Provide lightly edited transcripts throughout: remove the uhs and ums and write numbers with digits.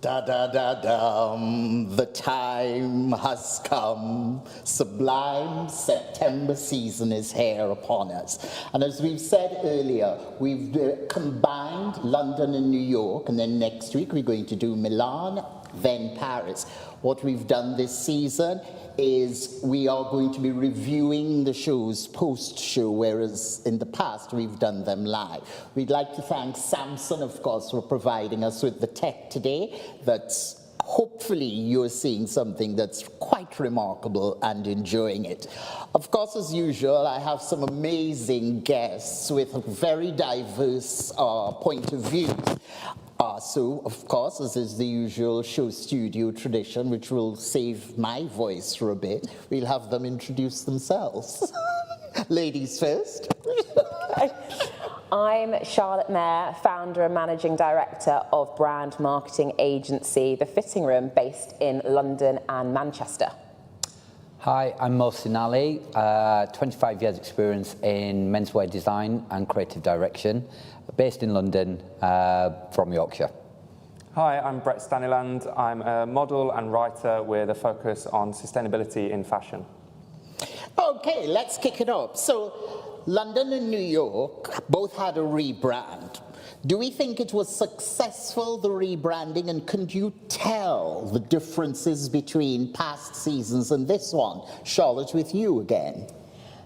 Da da da dum, the time has come. Sublime September season is here upon us. And as we've said earlier, we've combined London and New York, and then next week we're going to do Milan, then Paris. What we've done this season is we are going to be reviewing the shows post-show, whereas in the past we've done them live. We'd like to thank Samson, of course, for providing us with the tech today. That's hopefully you're seeing something that's quite remarkable and enjoying it. Of course, as usual, I have some amazing guests with a very diverse point of view. So, of course, as is the usual show studio tradition, which will save my voice for a bit, we'll have them introduce themselves. Ladies first. I'm Charlotte Mair, founder and managing director of brand marketing agency The Fitting Room, based in London and Manchester. Hi, I'm Mohsin Ali, 25 years experience in menswear design and creative direction, based in London, from Yorkshire. Hi, I'm Brett Staniland. I'm a model and writer with a focus on sustainability in fashion. Okay, let's kick it off. So, London and New York both had a rebrand. Do we think it was successful, the rebranding, and can you tell the differences between past seasons and this one? Charlotte, with you again.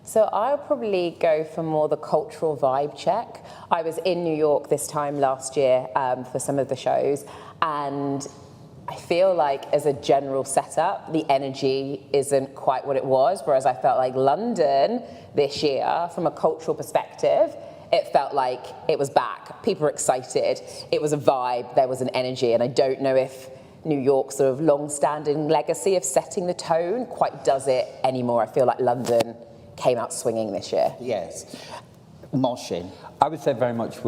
So I'll probably go for more the cultural vibe check. I was in New York this time last year for some of the shows, and I feel like as a general setup, the energy isn't quite what it was, whereas I felt like London this year, from a cultural perspective, it felt like it was back. People were excited. It was a vibe. There was an energy. And I don't know if New York's sort of long-standing legacy of setting the tone quite does it anymore. I feel like London came out swinging this year. Yes. Mohsin. I would say very much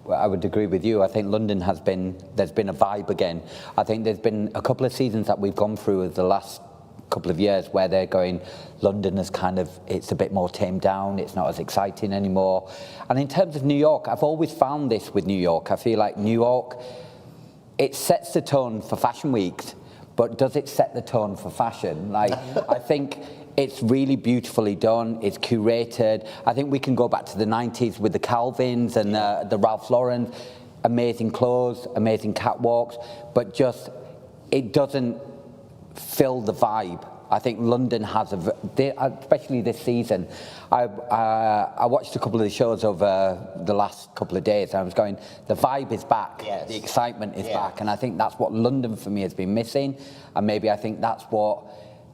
I would agree with you. I think London there's been a vibe again. I think there's been a couple of seasons that we've gone through the last couple of years where they're going, London is it's a bit more tamed down, it's not as exciting anymore. And in terms of New York, I've always found this with New York. I feel like New York, it sets the tone for fashion weeks, but does it set the tone for fashion? Like, I think it's really beautifully done, it's curated. I think we can go back to the 90s with the Calvins and the Ralph Lauren, amazing clothes, amazing catwalks, but just, it doesn't fill the vibe. I think London has, especially this season. I watched a couple of the shows over the last couple of days, and I was going, the vibe is back, yes. The excitement is back, and I think that's what London for me has been missing, and maybe I think that's what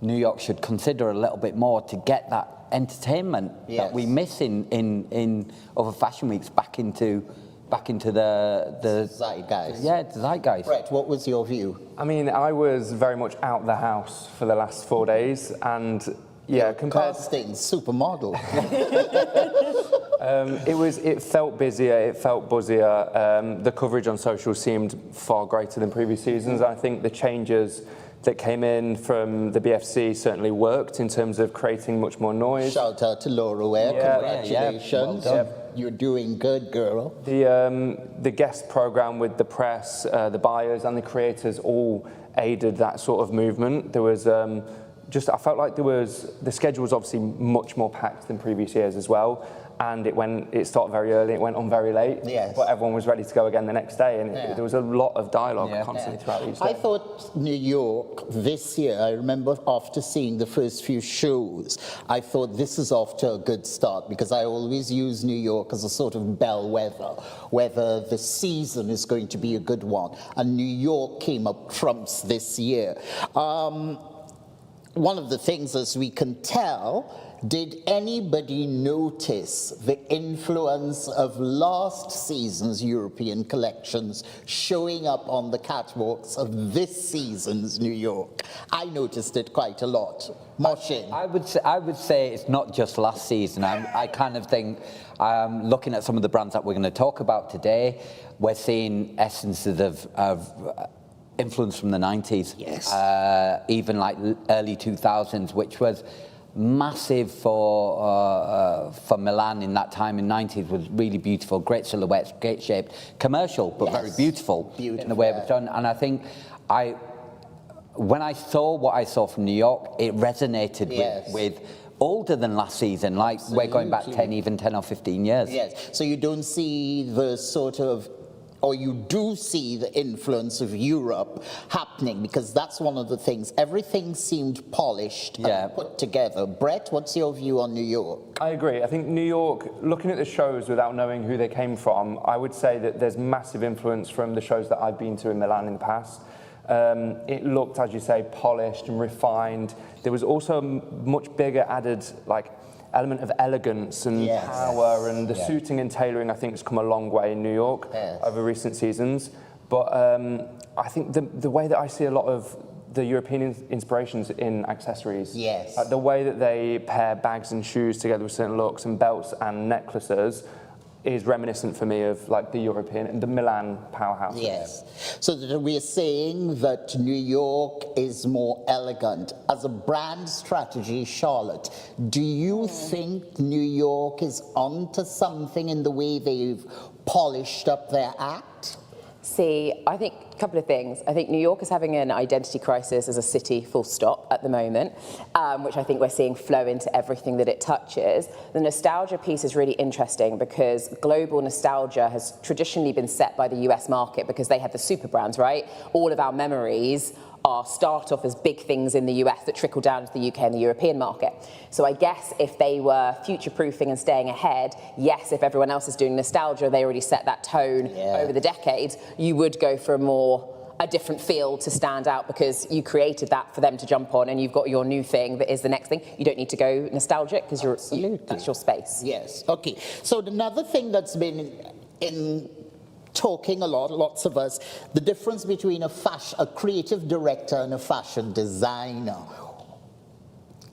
New York should consider a little bit more to get that entertainment that we miss in other fashion weeks back into the zeitgeist. Yeah, the zeitgeist. Brett, what was your view? I mean, I was very much out the house for the last 4 days, and compared casting supermodel. It felt busier, it felt buzzier. The coverage on social seemed far greater than previous seasons. I think the changes that came in from the BFC certainly worked in terms of creating much more noise. Shout out to Lara Alain. Congratulations. Well done. You're doing good, girl. The guest program with the press, the buyers and the creators all aided that sort of movement. There was I felt like the schedule was obviously much more packed than previous years as well. And it started very early, it went on very late. Yes. But everyone was ready to go again the next day, and there was a lot of dialogue constantly throughout each day. I thought New York this year, I remember after seeing the first few shows, I thought this is off to a good start, because I always use New York as a sort of bellwether, whether the season is going to be a good one. And New York came up trumps this year. One of the things, as we can tell, did anybody notice the influence of last season's European collections showing up on the catwalks of this season's New York? I noticed it quite a lot. Mohsin. I would say it's not just last season. I kind of think, looking at some of the brands that we're going to talk about today, we're seeing essences of influence from the 90s. Yes. Even like early 2000s, which was massive for Milan in that time in the 90s, was really beautiful, great silhouettes, great shaped, commercial, but very beautiful in the way it was done. And I think when I saw what I saw from New York, it resonated with older than last season, like we're going back 10 or 15 years. Yes, so you don't see the sort of, or you do see the influence of Europe happening, because that's one of the things. Everything seemed polished and put together. Brett, what's your view on New York? I agree. I think New York, looking at the shows without knowing who they came from, I would say that there's massive influence from the shows that I've been to in Milan in the past. It looked, as you say, polished and refined. There was also a much bigger added element of elegance and power, and the suiting and tailoring, I think, has come a long way in New York over recent seasons. But I think the way that I see a lot of the European inspirations in accessories, the way that they pair bags and shoes together with certain looks, and belts and necklaces, is reminiscent for me of the European and the Milan powerhouse. Yes. So that we're saying that New York is more elegant. As a brand strategy, Charlotte, do you think New York is onto something in the way they've polished up their act? See, I think a couple of things. I think New York is having an identity crisis as a city, full stop, at the moment, which I think we're seeing flow into everything that it touches. The nostalgia piece is really interesting because global nostalgia has traditionally been set by the US market because they have the super brands, right? All of our memories start off as big things in the US that trickle down to the UK and the European market. So I guess if they were future-proofing and staying ahead, yes, if everyone else is doing nostalgia, they already set that tone over the decades, you would go for a different feel to stand out because you created that for them to jump on, and you've got your new thing that is the next thing. You don't need to go nostalgic because that's your space. Yes, okay. So another thing that's been in talking a lot, lots of us, the difference between a creative director and a fashion designer.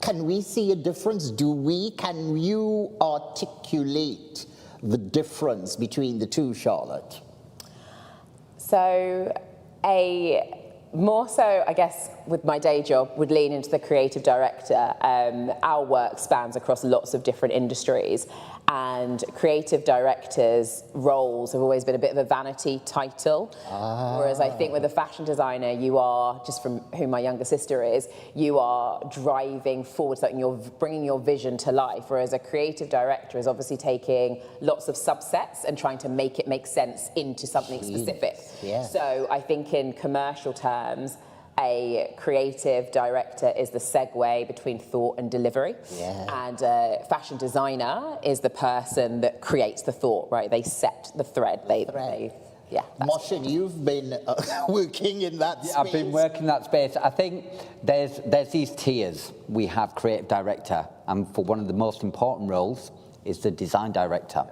Can we see a difference? Can you articulate the difference between the two, Charlotte? So more so, I guess, with my day job, would lean into the creative director. Our work spans across lots of different industries, and creative directors' roles have always been a bit of a vanity title. Whereas I think with a fashion designer, you are, just from who my younger sister is, you are driving forward something, you're bringing your vision to life. Whereas a creative director is obviously taking lots of subsets and trying to make it make sense into something specific. Yeah. So I think in commercial terms, a creative director is the segue between thought and delivery. And a fashion designer is the person that creates the thought, right? They set the thread. Mohsin, you've been working in that space. I've been working in that space. I think there's these tiers. We have creative director, and for one of the most important roles is the design director.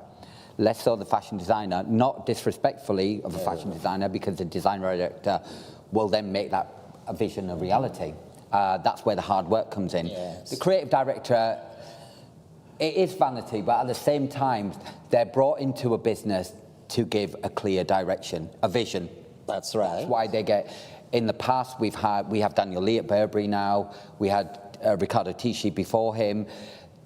Less so the fashion designer, not disrespectfully of a fashion designer, because the design director will then make that a vision a reality. That's where the hard work comes in. The creative director, it is vanity, but at the same time, they're brought into a business to give a clear direction, a vision. That's right. That's why they get. In the past, we have Daniel Lee at Burberry now. We had Riccardo Tisci before him.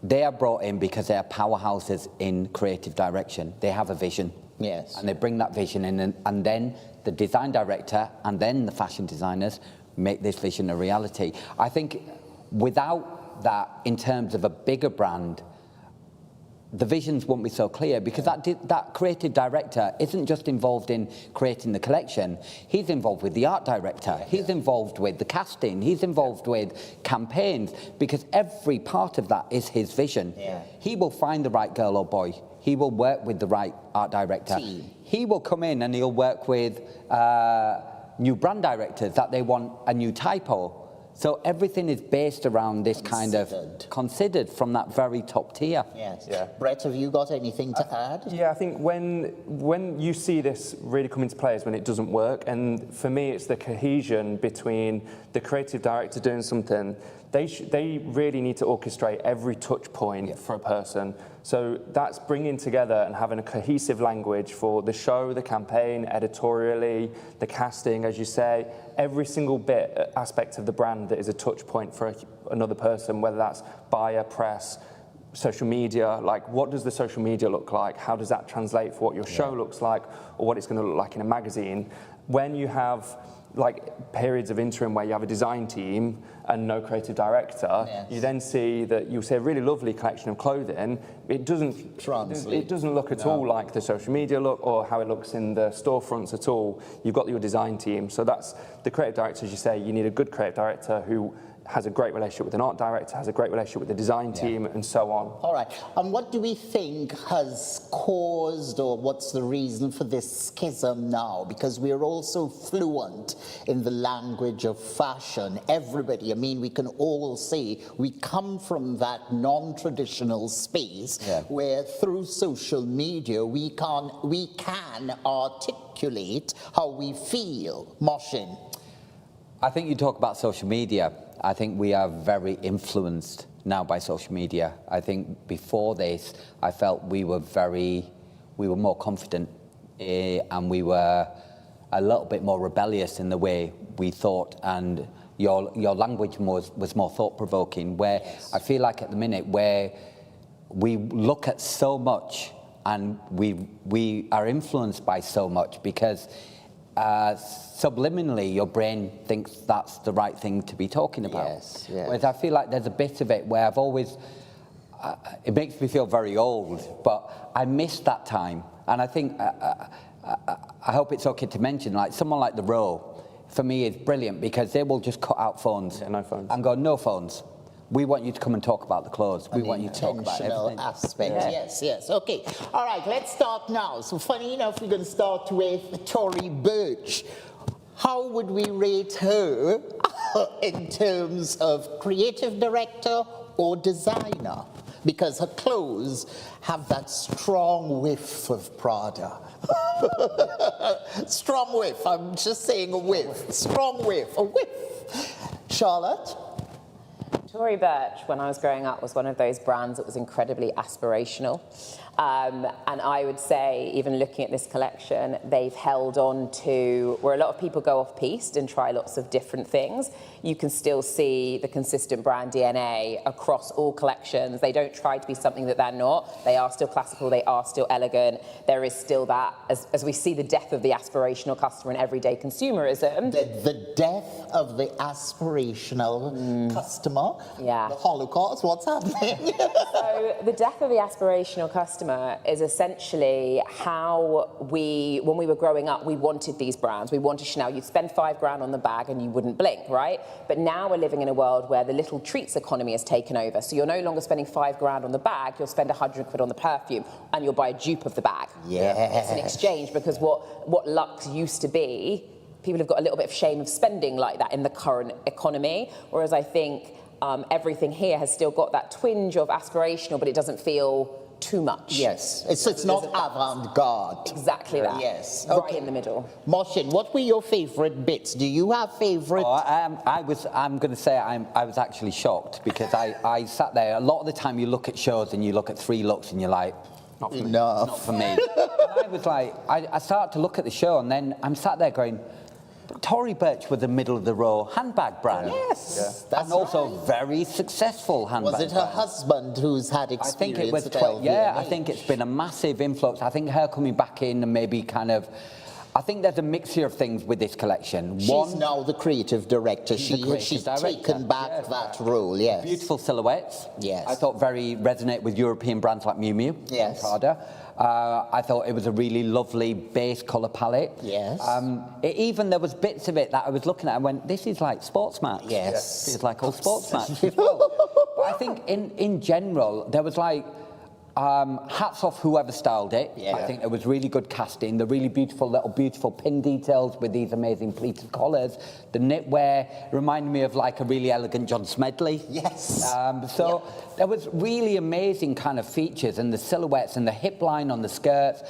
They are brought in because they are powerhouses in creative direction. They have a vision. Yes. And they bring that vision in, and then the design director and then the fashion designers make this vision a reality. I think without that, in terms of a bigger brand, the visions won't be so clear, because that creative director isn't just involved in creating the collection. He's involved with the art director. He's involved with the casting. He's involved with campaigns, because every part of that is his vision. He will find the right girl or boy. He will work with the right art director. He will come in and he'll work with new brand directors that they want a new typo. So everything is based around this kind of considered from that very top tier. Brett, have you got anything to add? I think when you see this really come into play is when it doesn't work. And for me, it's the cohesion between the creative director doing something, they really need to orchestrate every touch point for a person. So that's bringing together and having a cohesive language for the show, the campaign, editorially, the casting, as you say, every single bit, aspect of the brand that is a touch point for another person, whether that's buyer, press, social media. Like, what does the social media look like? How does that translate for what your show looks like, or what it's going to look like in a magazine? When you have like periods of interim where you have a design team and no creative director, you then see that you'll see a really lovely collection of clothing. It doesn't translate. It doesn't look at all like the social media look or how it looks in the storefronts at all. You've got your design team. So that's the creative director, as you say. You need a good creative director who has a great relationship with an art director, has a great relationship with the design team, and so on. All right. And what do we think has caused, or what's the reason for this schism now? Because we're all so fluent in the language of fashion. Everybody, I mean, we can all see we come from that non-traditional space where through social media we can articulate how we feel. Mohsin. I think you talk about social media. I think we are very influenced now by social media. I think before this, I felt we were more confident and we were a little bit more rebellious in the way we thought, and your language was more thought-provoking, where I feel like at the minute where we look at so much and we are influenced by so much because subliminally, your brain thinks that's the right thing to be talking about. Whereas I feel like there's a bit of it where I've always, it makes me feel very old, but I missed that time. And I think, I hope it's okay to mention, like someone like The Row, for me is brilliant because they will just cut out phones. No phones. And go, no phones. We want you to come and talk about the clothes. We want you to talk about everything. Aspect. Yes. Okay. All right, let's start now. So funny enough, we're going to start with Tory Burch. How would we rate her in terms of creative director or designer? Because her clothes have that strong whiff of Prada. Strong whiff. I'm just saying a whiff. Strong whiff. A whiff. Charlotte? Tory Burch, when I was growing up, was one of those brands that was incredibly aspirational. And I would say, even looking at this collection, they've held on to, where a lot of people go off-piste and try lots of different things, you can still see the consistent brand DNA across all collections. They don't try to be something that they're not. They are still classical, they are still elegant. There is still that, as we see the death of the aspirational customer and everyday consumerism. The death of the aspirational customer? Yeah. The Holocaust, what's happening? So the death of the aspirational customer is essentially how when we were growing up, we wanted these brands. We wanted Chanel. You'd spend £5 on the bag and you wouldn't blink, right? But now we're living in a world where the little treats economy has taken over. So you're no longer spending £5 on the bag, you'll spend £100 on the perfume and you'll buy a dupe of the bag. It's an exchange, because what luxe used to be, people have got a little bit of shame of spending like that in the current economy. Whereas I think everything here has still got that twinge of aspirational, but it doesn't feel too much. Yes, it's not avant-garde. Exactly that. Yes, right in the middle. Mohsin, what were your favourite bits? Do you have favourite? I'm going to say I was actually shocked because I sat there. A lot of the time you look at shows and you look at 3 looks and you're like, not for me. Not for me. And I was like, I started to look at the show and then I'm sat there going, Tory Burch was the middle of the row handbag brand. Yes, and also very successful handbag. Was it her husband who's had experience? I think it was. I think it's been a massive influx. I think her coming back in and maybe kind of. I think there's a mixture of things with this collection. She's now the creative director. She's taken back that role. Yes. Beautiful silhouettes. Yes. I thought very resonate with European brands like Miu Miu. Yes. Prada. I thought it was a really lovely base colour palette. Yes. Even there was bits of it that I was looking at and went, this is like sports match. Yes. It's like all sports match as well. But I think in general, there was like, hats off whoever styled it. I think it was really good casting. The really beautiful pin details with these amazing pleated collars. The knitwear reminded me of like a really elegant John Smedley. Yes. There was really amazing kind of features, and the silhouettes and the hip line on the skirts.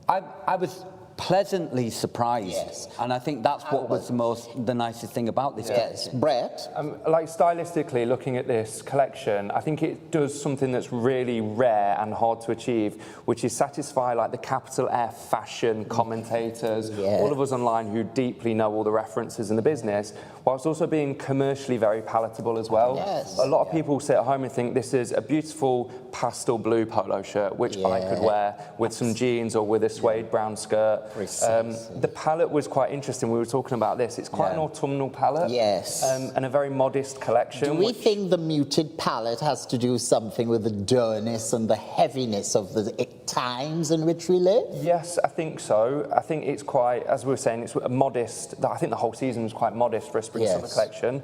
I was pleasantly surprised. Yes. And I think that's what was the nicest thing about this collection. Brett? Like stylistically, looking at this collection, I think it does something that's really rare and hard to achieve, which is satisfy like the capital F fashion commentators, all of us online who deeply know all the references in the business, whilst also being commercially very palatable as well. Yes. A lot of people sit at home and think this is a beautiful pastel blue polo shirt, which I could wear with some jeans or with a suede brown skirt. The palette was quite interesting. We were talking about this. It's quite an autumnal palette. Yes. And a very modest collection. Do we think the muted palette has to do something with the dullness and the heaviness of the times in which we live? Yes, I think so. I think it's quite, as we were saying, it's a modest, I think the whole season was quite modest for a spring-summer collection.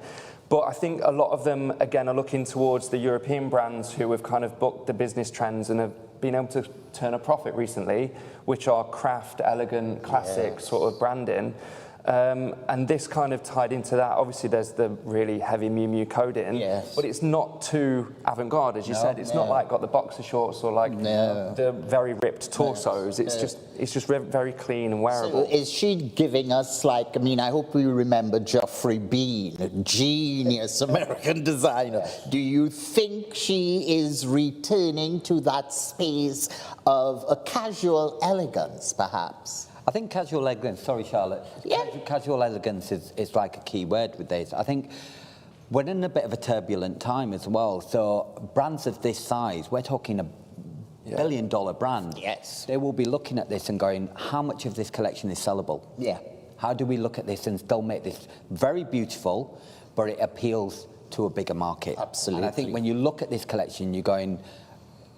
But I think a lot of them, again, are looking towards the European brands who have kind of booked the business trends and have been able to turn a profit recently, which are craft, elegant, classic sort of branding. And this kind of tied into that. Obviously, there's the really heavy Miu Miu coding, but it's not too avant-garde, as you said. It's not like got the boxer shorts or like the very ripped torsos. It's just very clean and wearable. So is she giving us like, I mean, I hope we remember Geoffrey Bean, a genius American designer. Do you think she is returning to that space of a casual elegance, perhaps? I think casual elegance, sorry Charlotte, casual elegance is like a key word with this. I think we're in a bit of a turbulent time as well, so brands of this size, we're talking a billion-dollar brand. Yes. They will be looking at this and going, how much of this collection is sellable? Yeah. How do we look at this and still make this very beautiful, but it appeals to a bigger market? Absolutely. And I think when you look at this collection, you're going,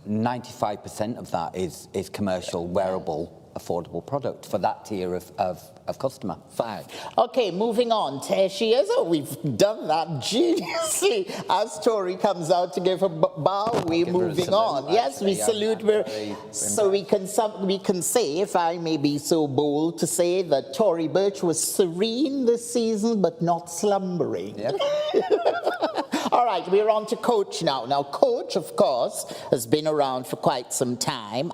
95% of that is commercial, wearable, affordable product for that tier of customer. Fine. Okay, moving on. There she is. Oh, we've done that geniusly. As Tory comes out to give her bow, we're moving on. Yes, we salute her. So we can say, if I may be so bold to say, that Tory Burch was serene this season, but not slumbering. Yeah. All right, we're on to Coach now. Now, Coach, of course, has been around for quite some time.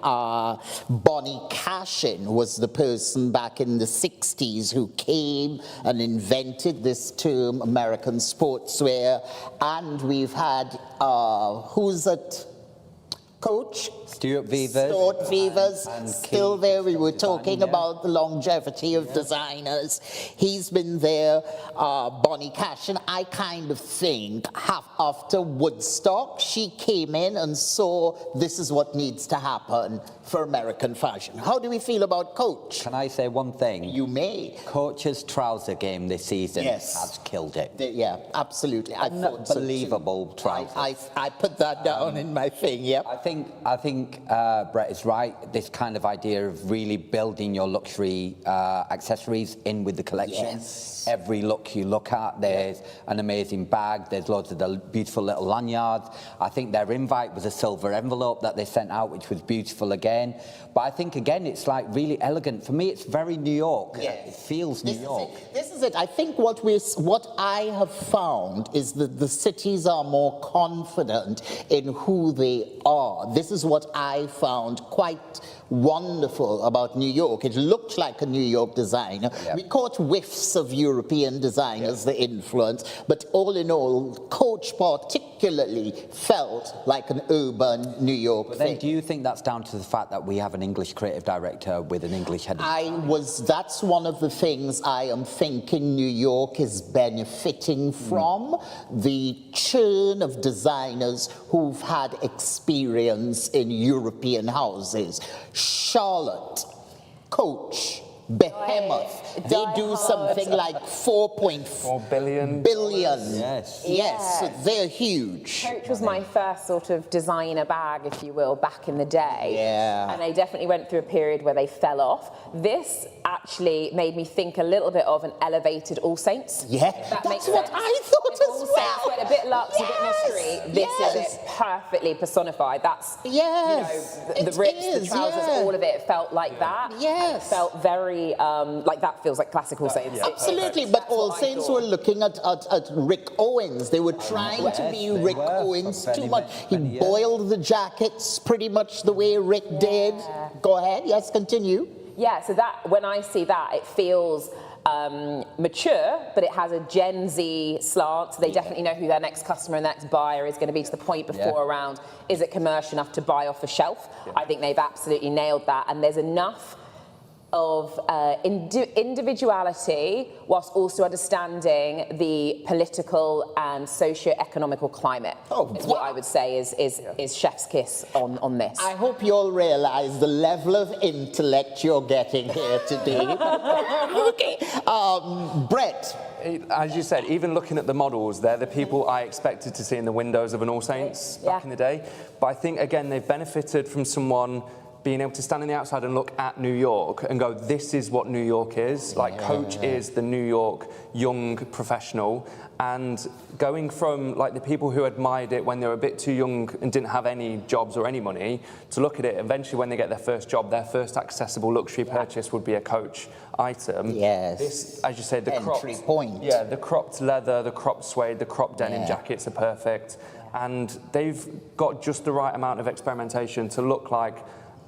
Bonnie Cashin was the person back in the 60s who came and invented this term, American sportswear. And we've had, who's it? Coach? Stuart Vevers. Stuart Vevers, and still Keith there. We were talking Design, about the longevity of designers. He's been there. Bonnie Cashin, I kind of think, after Woodstock, she came in and saw this is what needs to happen for American fashion. How do we feel about Coach? Can I say one thing? You may. Coach's trouser game this season has killed it. Yeah, absolutely. I thought so too. Unbelievable trousers. I put that down in my thing, yep. I think Brett is right. This kind of idea of really building your luxury accessories in with the collection. Yes. Every look you look at, there's an amazing bag. There's loads of the beautiful little lanyards. I think their invite was a silver envelope that they sent out, which was beautiful again. But I think, again, it's like really elegant. For me, it's very New York. Yes. It feels New York. This is it. I think what I have found is that the cities are more confident in who they are. This is what I found quite wonderful about New York. It looked like a New York designer. Yep. We caught whiffs of European designers, the influence, but all in all, Coach particularly felt like an urban New York thing. Then do you think that's down to the fact that we have an English creative director with an English head of That's one of the things I am thinking New York is benefiting from, the churn of designers who've had experience in European houses. Charlotte, Coach, Behemoth, they do something like 4.4 billion. Yes. Yes, so they're huge. Coach was my first sort of designer bag, if you will, back in the day. Yeah. And they definitely went through a period where they fell off. This actually made me think a little bit of an elevated All Saints. Yeah, That makes that's what sense. I thought If All as Saints well. went a bit luxe, a bit mystery. This is it perfectly personified. That's, Yes, you know, the rips, the is, trousers, yeah. all of it felt like that. Yes. It felt very, like that feels like classic All Saints. Absolutely, but That's All what I Saints thought. were looking at Rick Owens. They were trying to be they Rick were Owens for too many, much. He many years. boiled the jackets pretty much the way Rick did. Go ahead, yes, continue. Yeah, so that when I see that, it feels mature, but it has a Gen Z slant. So they definitely know who their next customer and next buyer is going to be, to the point before around, is it commercial enough to buy off a shelf? Yeah. I think they've absolutely nailed that. And there's enough of individuality whilst also understanding the political and socio-economical climate. Is what I would say is chef's kiss on this. I hope you all realize the level of intellect you're getting here today. Okay. Brett. As you said, even looking at the models, they're the people I expected to see in the windows of an All Saints back in the day. But I think, again, they've benefited from someone being able to stand on the outside and look at New York and go, this is what New York is. Like, Coach is the New York young professional. And going from, like, the people who admired it when they were a bit too young and didn't have any jobs or any money, to look at it eventually when they get their first job, their first accessible luxury purchase would be a Coach item. Yes. This, as you say, the entry point. Yeah, the cropped leather, the cropped suede, the cropped denim jackets are perfect. And they've got just the right amount of experimentation to look like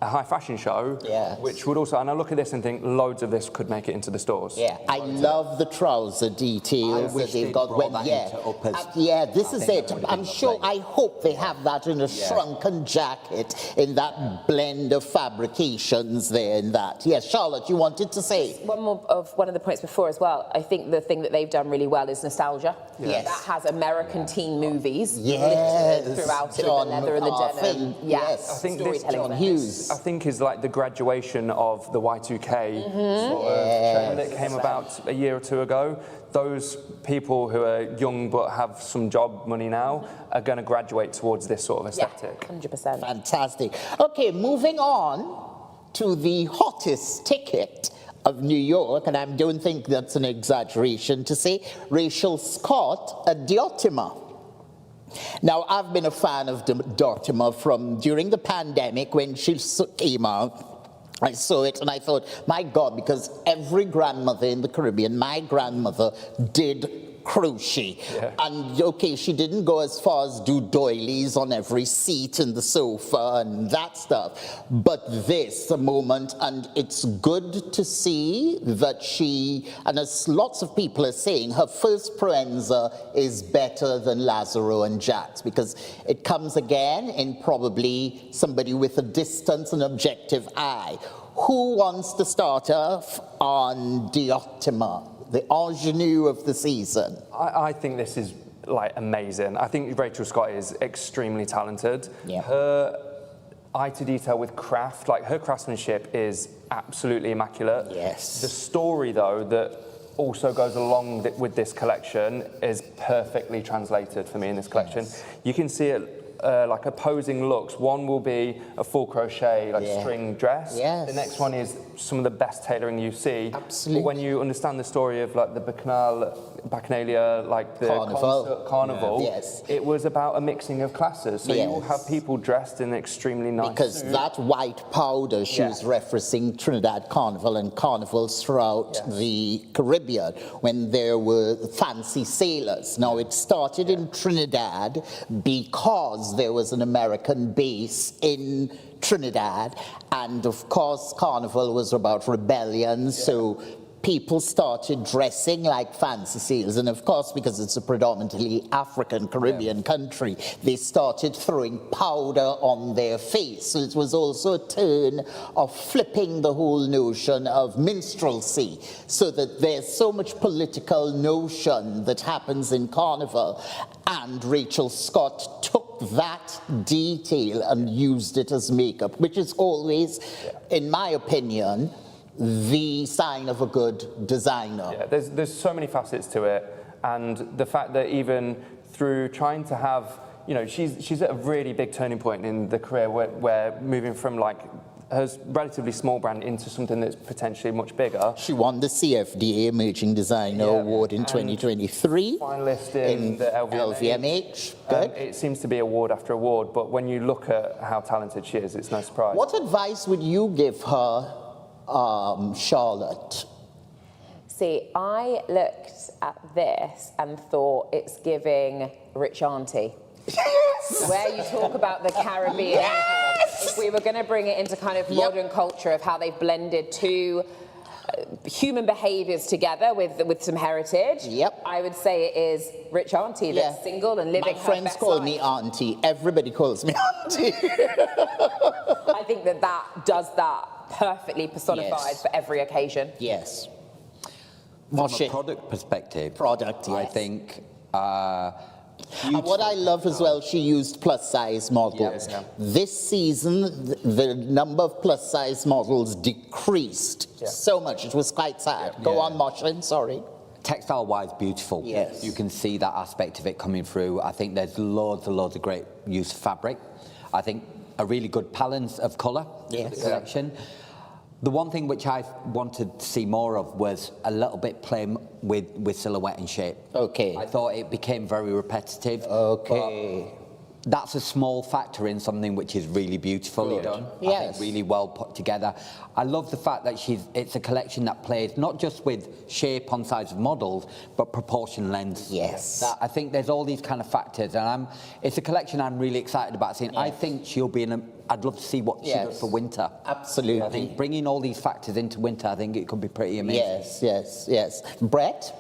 a high fashion show, which would also, and I look at this and think loads of this could make it into the stores. Yeah, I love the trouser details that they've got. This is it. I'm sure, I hope they have that in a shrunken jacket, in that blend of fabrications there in that. Yes, Charlotte, you wanted to say? One more of one of the points before as well. I think the thing that they've done really well is nostalgia. Yes. That has American teen movies littered throughout it, John with the leather and the denim. Yes. I think this John Hughes. I think is like the graduation of the Y2K sort of trend that came about a year or two ago. Those people who are young but have some job money now are going to graduate towards this sort of aesthetic. 100%. Fantastic. Okay, moving on to the hottest ticket of New York, and I don't think that's an exaggeration to say, Rachel Scott at Dotima. Now, I've been a fan of Dotima from during the pandemic when she came out. I saw it and I thought, my God, because every grandmother in the Caribbean, my grandmother did crochet. And okay, she didn't go as far as do doilies on every seat in the sofa and that stuff, but this, the moment, and it's good to see that she, and as lots of people are saying, her first Proenza is better than Lazaro and Jack's, because it comes again in probably somebody with a distance and objective eye. Who wants to start off on Dotima? The ingenue of the season. I think this is like amazing. I think Rachel Scott is extremely talented. Yeah. Her eye to detail with craft, like her craftsmanship is absolutely immaculate. Yes. The story though that also goes along with this collection is perfectly translated for me in this collection. You can see it like opposing looks. One will be a full crochet, like string dress. The next one is some of the best tailoring you see. Absolutely. But when you understand the story of like the Bacchanalia, like the carnival, it was about a mixing of classes. So you will have people dressed in extremely nice because that white powder, she was referencing Trinidad Carnival and carnivals throughout the Caribbean when there were fancy sailors. Now it started in Trinidad because there was an American base in Trinidad, and of course Carnival was about rebellion, so people started dressing like fancy sailors, and of course because it's a predominantly African Caribbean country, they started throwing powder on their face. So it was also a turn of flipping the whole notion of minstrelsy, so that there's so much political notion that happens in Carnival, and Rachel Scott took that detail and used it as makeup, which is always, in my opinion, the sign of a good designer. Yeah, there's so many facets to it, and the fact that even through trying to have, you know, she's at a really big turning point in the career where moving from like her relatively small brand into something that's potentially much bigger. She won the CFDA Emerging Designer Award in 2023. Finalist in the LVMH. Good. It seems to be award after award, but when you look at how talented she is, it's no surprise. What advice would you give her, Charlotte? See, I looked at this and thought it's giving Rich Auntie. Where you talk about the Caribbean. if we were going to bring it into kind of modern culture of how they've blended two human behaviours together with some heritage, I would say it is Rich Auntie that's single and living her best life. My friends call me Auntie. Everybody calls me Auntie. I think that does that perfectly personified for every occasion. Yes. From a product perspective, I think... and what I love as well, she used plus-size models. This season, the number of plus-size models decreased so much. It was quite sad. Go on, Mohsin, sorry. Textile-wise, beautiful. Yes. You can see that aspect of it coming through. I think there's loads and loads of great use of fabric. I think a really good balance of colour for the collection. The one thing which I wanted to see more of was a little bit play with silhouette and shape. Okay. I thought it became very repetitive. Okay. That's a small factor in something which is really beautifully done. I think really well put together. I love the fact that it's a collection that plays not just with shape on sides of models, but proportion length. Yes. I think there's all these kind of factors, and it's a collection I'm really excited about seeing. I think she'll be I'd love to see what she does for winter. Absolutely. I think bringing all these factors into winter, I think it could be pretty amazing. Yes. Brett?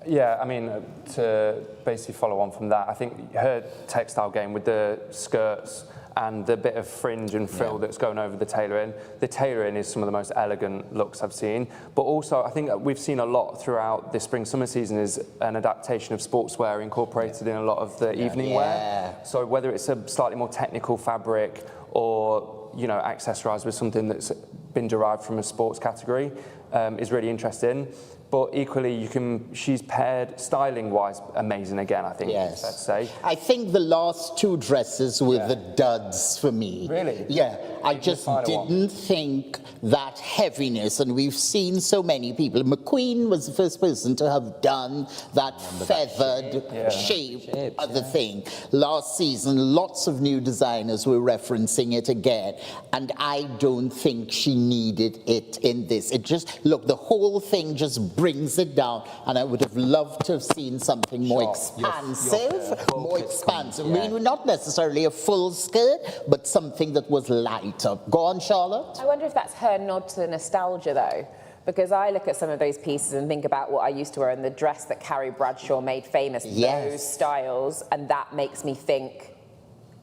Yeah, I mean, to basically follow on from that, I think her textile game with the skirts and the bit of fringe and frill that's going over the tailoring is some of the most elegant looks I've seen. But also, I think we've seen a lot throughout this spring-summer season is an adaptation of sportswear incorporated in a lot of the evening wear. So whether it's a slightly more technical fabric or, you know, accessorised with something that's been derived from a sports category is really interesting. But equally, she's paired styling-wise amazing again, I think. Yes. Fair to say. I think the last two dresses were the duds for me. Really? Yeah. I just didn't think that heaviness, and we've seen so many people. McQueen was the first person to have done that feathered shape of the thing. Last season, lots of new designers were referencing it again, and I don't think she needed it in this. It just, look, the whole thing just brings it down, and I would have loved to have seen something more expansive, more expansive. I mean, not necessarily a full skirt, but something that was lighter. Go on, Charlotte. I wonder if that's her nod to nostalgia, though, because I look at some of those pieces and think about what I used to wear and the dress that Carrie Bradshaw made famous, those styles, and that makes me think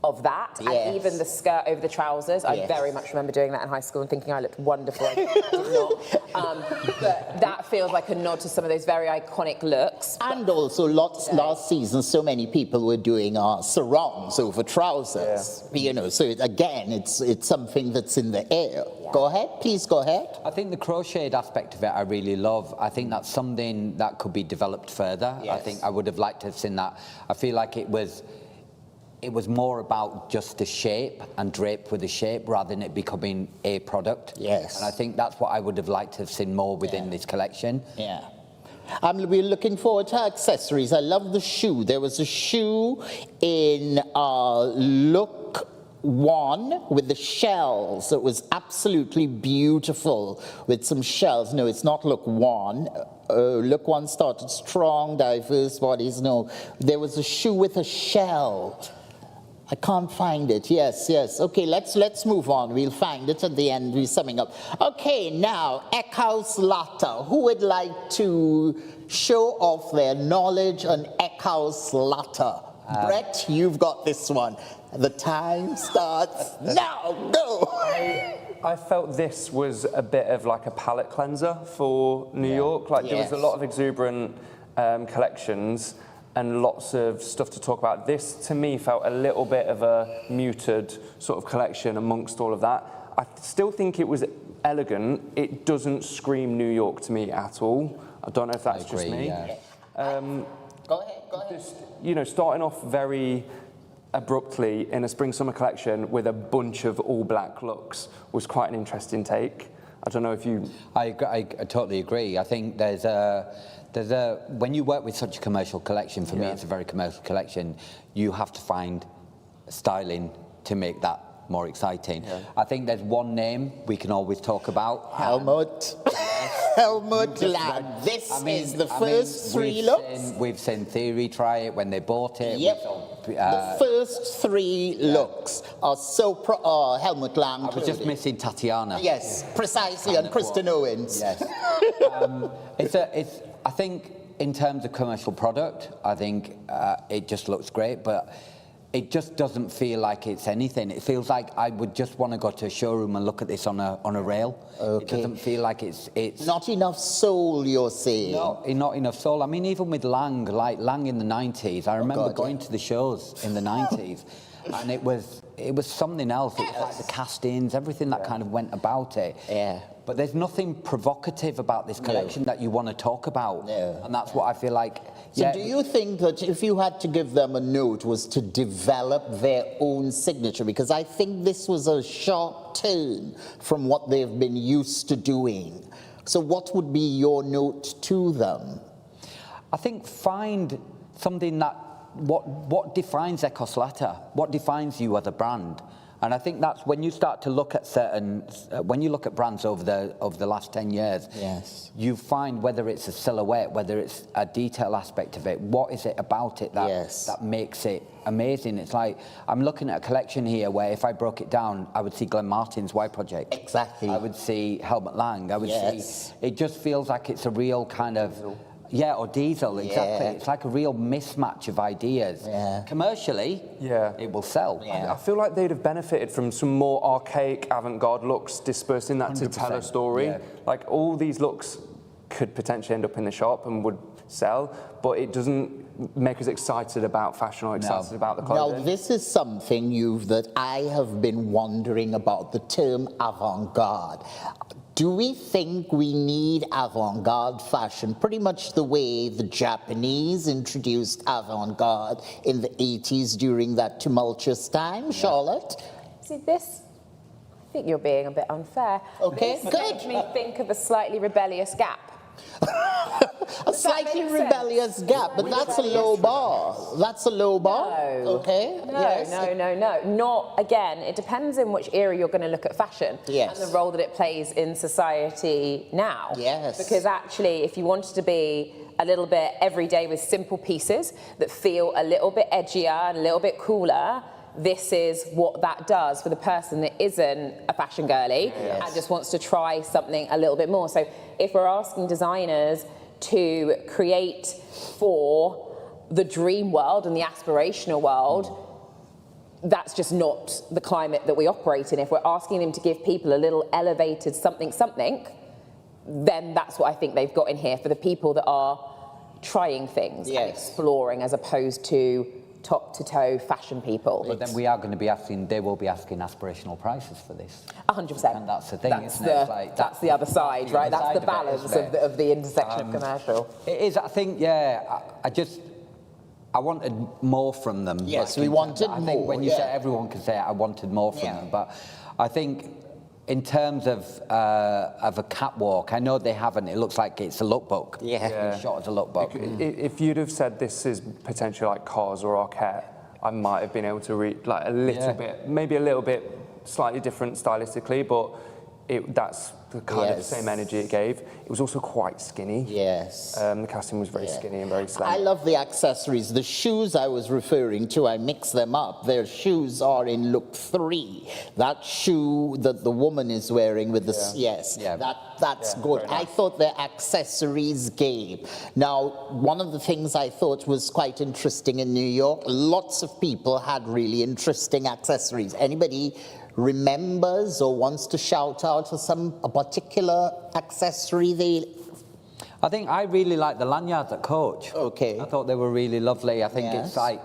of that, and even the skirt over the trousers. I very much remember doing that in high school and thinking I looked wonderful. I did not. But that feels like a nod to some of those very iconic looks. And also, last season, so many people were doing sarongs over trousers. You know, so again, it's something that's in the air. Go ahead, please go ahead. I think the crocheted aspect of it I really love. I think that's something that could be developed further. I think I would have liked to have seen that. I feel like it was more about just the shape and drape with the shape rather than it becoming a product. Yes. And I think that's what I would have liked to have seen more within this collection. Yeah. We're looking forward to accessories. I love the shoe. There was a shoe in look 1 with the shells. It was absolutely beautiful with some shells. No, it's not look 1. Look 1 started strong, diverse bodies. No, there was a shoe with a shell. I can't find it. Yes. Okay, let's move on. We'll find it at the end. We're summing up. Okay, now, House Latt. Who would like to show off their knowledge on House Latt? Brett, you've got this one. The time starts now. Go! I felt this was a bit of like a palette cleanser for New York. Like there was a lot of exuberant collections and lots of stuff to talk about. This, to me, felt a little bit of a muted sort of collection amongst all of that. I still think it was elegant. It doesn't scream New York to me at all. I don't know if that's just me. Go ahead. Just, you know, starting off very abruptly in a spring-summer collection with a bunch of all-black looks was quite an interesting take. I don't know if you... I totally agree. I think there's a when you work with such a commercial collection, for me it's a very commercial collection, you have to find styling to make that more exciting. I think there's one name we can always talk about. Helmut. Helmut Latt. This is the first three looks. We've seen Theory try it when they bought it. Yep. The first three looks are so Helmut Latt. I was just missing Tatiana. Yes, precisely, and Kristen Owens. Yes. I think in terms of commercial product, I think it just looks great, but it just doesn't feel like it's anything. It feels like I would just want to go to a showroom and look at this on a rail. Okay. It doesn't feel like it's not enough soul, you're saying. No, not enough soul. I mean, even with Lang, like Lang in the 90s, I remember going to the shows in the 90s, and it was something else. It was like the castings, everything that kind of went about it. Yeah. But there's nothing provocative about this collection that you want to talk about. No. And that's what I feel like. So do you think that if you had to give them a note was to develop their own signature? Because I think this was a sharp turn from what they've been used to doing. So what would be your note to them? I think find something that, what defines Ecos Latta? What defines you as a brand? And I think that's when you start to look at when you look at brands over the last 10 years, yes, you find whether it's a silhouette, whether it's a detail aspect of it, what is it about it that makes it amazing? It's like, I'm looking at a collection here where if I broke it down, I would see Glenn Martin's Y Project. Exactly. I would see Helmut Lang. I would see, it just feels like it's a real kind of, or Diesel, exactly. It's like a real mismatch of ideas. Yeah. Commercially, it will sell. I feel like they'd have benefited from some more archaic avant-garde looks, dispersing that to tell a story. Yeah. Like, all these looks could potentially end up in the shop and would sell, but it doesn't make us excited about fashion or excited about the clothing. Now, this is something that I have been wondering about, the term avant-garde. Do we think we need avant-garde fashion pretty much the way the Japanese introduced avant-garde in the 80s during that tumultuous time, Charlotte? See, this, I think you're being a bit unfair. Okay, this good. makes me think of a slightly rebellious Gap. A slightly rebellious Gap, but that's a low bar. That's a low bar. No. Okay. No. Not, again, it depends in which era you're going to look at fashion. Yes. And the role that it plays in society now. Yes. Because actually, if you wanted to be a little bit everyday with simple pieces that feel a little bit edgier and a little bit cooler, this is what that does for the person that isn't a fashion girly and just wants to try something a little bit more. So if we're asking designers to create for the dream world and the aspirational world, that's just not the climate that we operate in. If we're asking them to give people a little elevated something, then that's what I think they've got in here for the people that are trying things and exploring, as opposed to top-to-toe fashion people. But then we are going to be asking, they will be asking aspirational prices for this. 100%. And that's the thing, isn't it? It's like, that's the other side, right? That's the balance of the intersection of commercial. It is, I think, I wanted more from them. Yes, we wanted more. I think when you say, everyone can say, I wanted more from them. But I think in terms of a catwalk, I know they haven't. It looks like it's a lookbook. It's shot as a lookbook. If you'd have said this is potentially like Cars or Arquette, I might have been able to read like a little bit, maybe a little bit slightly different stylistically, but that's the kind of same energy it gave. It was also quite skinny. Yes. The casting was very skinny and very slim. I love the accessories. The shoes I was referring to, I mixed them up. Their shoes are in look 3. That shoe that the woman is wearing with the that's good. Nice. I thought their accessories gave. Now, one of the things I thought was quite interesting in New York, lots of people had really interesting accessories. Anybody remembers or wants to shout out for a particular accessory I think I really like the lanyards at Coach. Okay. I thought they were really lovely. I think it's like,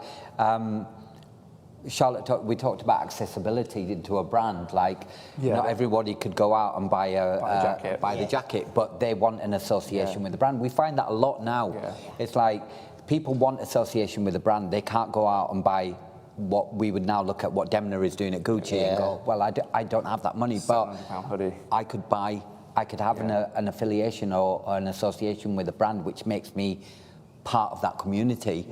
Charlotte, we talked about accessibility into a brand. Like, not everybody could go out and buy the jacket, but they want an association with the brand. We find that a lot now. It's like people want association with the brand. They can't go out and buy what we would now look at what Demna is doing at Gucci and go, well, I don't have that money, but I could have an affiliation or an association with a brand which makes me part of that community.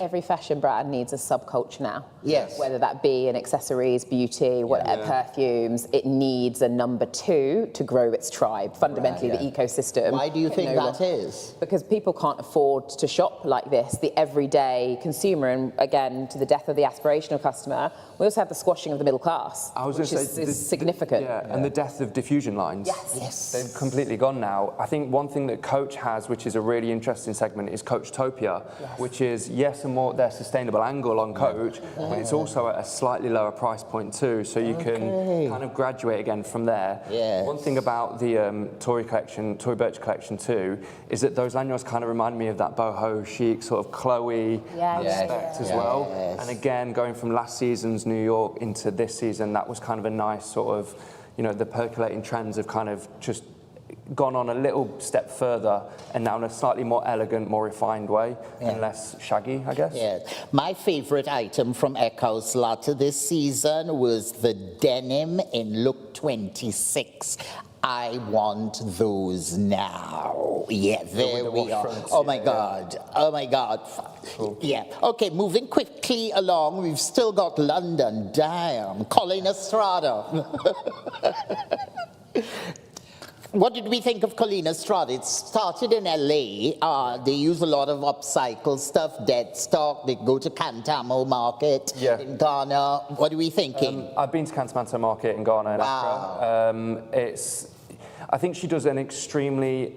Every fashion brand needs a subculture now. Yes. Whether that be in accessories, beauty, whatever, perfumes, it needs a number 2 to grow its tribe, fundamentally the ecosystem. Why do you think that is? Because people can't afford to shop like this, the everyday consumer, and again, to the death of the aspirational customer, we also have the squashing of the middle class, which is significant. And the death of diffusion lines. Yes. They've completely gone now. I think one thing that Coach has, which is a really interesting segment, is Coachtopia, which is, yes, a more their sustainable angle on Coach, but it's also at a slightly lower price point too, so you can kind of graduate again from there. One thing about the Tory Burch collection too, is that those lanyards kind of remind me of that boho chic sort of Chloe aspect as well. And again, going from last season's New York into this season, that was kind of a nice sort of, you know, the percolating trends have kind of just gone on a little step further, and now in a slightly more elegant, more refined way, and less shaggy, I guess. My favorite item from House Latt this season was the denim in look 26. I want those now. Yeah, there we are. Oh my God. Oh my God. Cool. Yeah. Okay, moving quickly along. We've still got London. Damn. Colleen Strad. What did we think of Colleen Strad? It started in LA. They use a lot of upcycled stuff, dead stock. They go to Cantamo Market in Ghana. What are we thinking? I've been to Cantamanto Market in Ghana and Accra. I think she does an extremely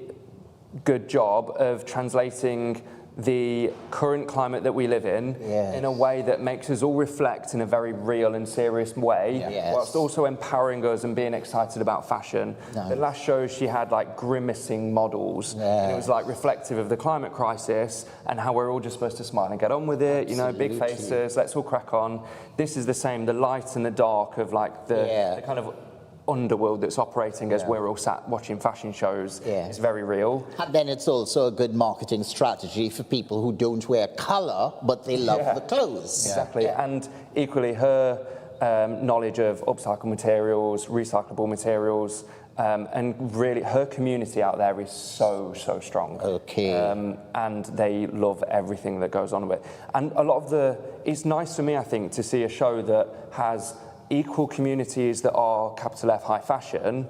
good job of translating the current climate that we live in a way that makes us all reflect in a very real and serious way, whilst also empowering us and being excited about fashion. The last show she had like grimacing models, and it was like reflective of the climate crisis and how we're all just supposed to smile and get on with it, you know, big faces, let's all crack on. This is the same, the light and the dark of like the kind of underworld that's operating as we're all sat watching fashion shows is very real. And then it's also a good marketing strategy for people who don't wear colour, but they love the clothes. Exactly, and equally her knowledge of upcycled materials, recyclable materials, and really her community out there is so strong. And they love everything that goes on with it. And a lot of it's nice for me, I think, to see a show that has equal communities that are capital F high fashion,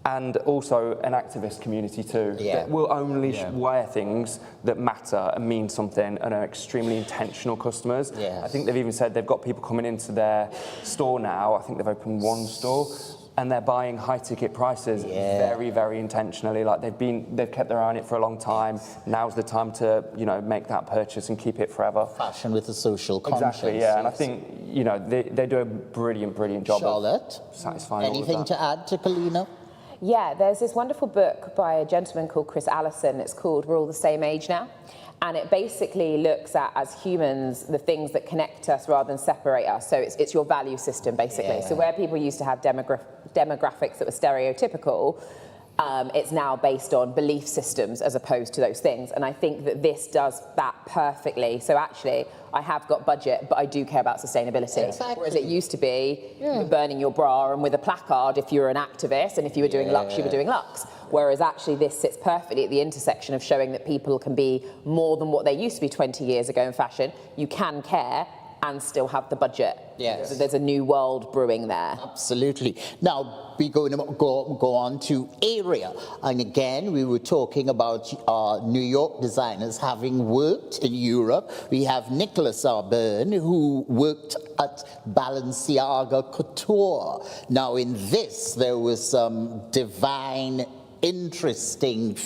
and also an activist community too, that will only wear things that matter and mean something and are extremely intentional customers. I think they've even said they've got people coming into their store now. I think they've opened one store, and they're buying high ticket prices very intentionally. Like they've kept their eye on it for a long time. Now's the time to, you know, make that purchase and keep it forever. Fashion with a social conscience. Exactly, and I think, you know, they do a brilliant job. Charlotte, of satisfying anything all of that. to add to Colleen? Yeah, there's this wonderful book by a gentleman called Chris Allison. It's called We're All the Same Age Now. And it basically looks at, as humans, the things that connect us rather than separate us. So it's your value system, basically. So where people used to have demographics that were stereotypical, it's now based on belief systems as opposed to those things. And I think that this does that perfectly. So actually, I have got budget, but I do care about sustainability. Exactly. Whereas it used to be you're burning your bra and with a placard if you were an activist, and if you were doing Lux, you were doing Lux. Whereas actually this sits perfectly at the intersection of showing that people can be more than what they used to be 20 years ago in fashion. You can care and still have the budget. So there's a new world brewing there. Absolutely. Now, we're going to go on to area. And again, we were talking about New York designers having worked in Europe. We have Nicholas Arberne, who worked at Balenciaga Couture. Now, in this, there was some divine, interesting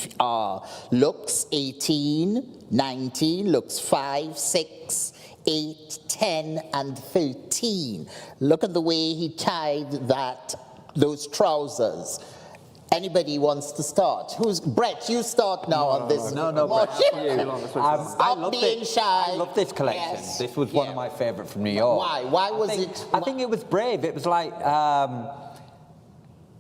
looks, 18, 19, looks 5, 6, 8, 10, and 13. Look at the way he tied those trousers. Anybody wants to start? Brett, you start now on this. No, Brett, I love this collection. This was one of my favourite from New York. Why was it? I think it was brave. It was like,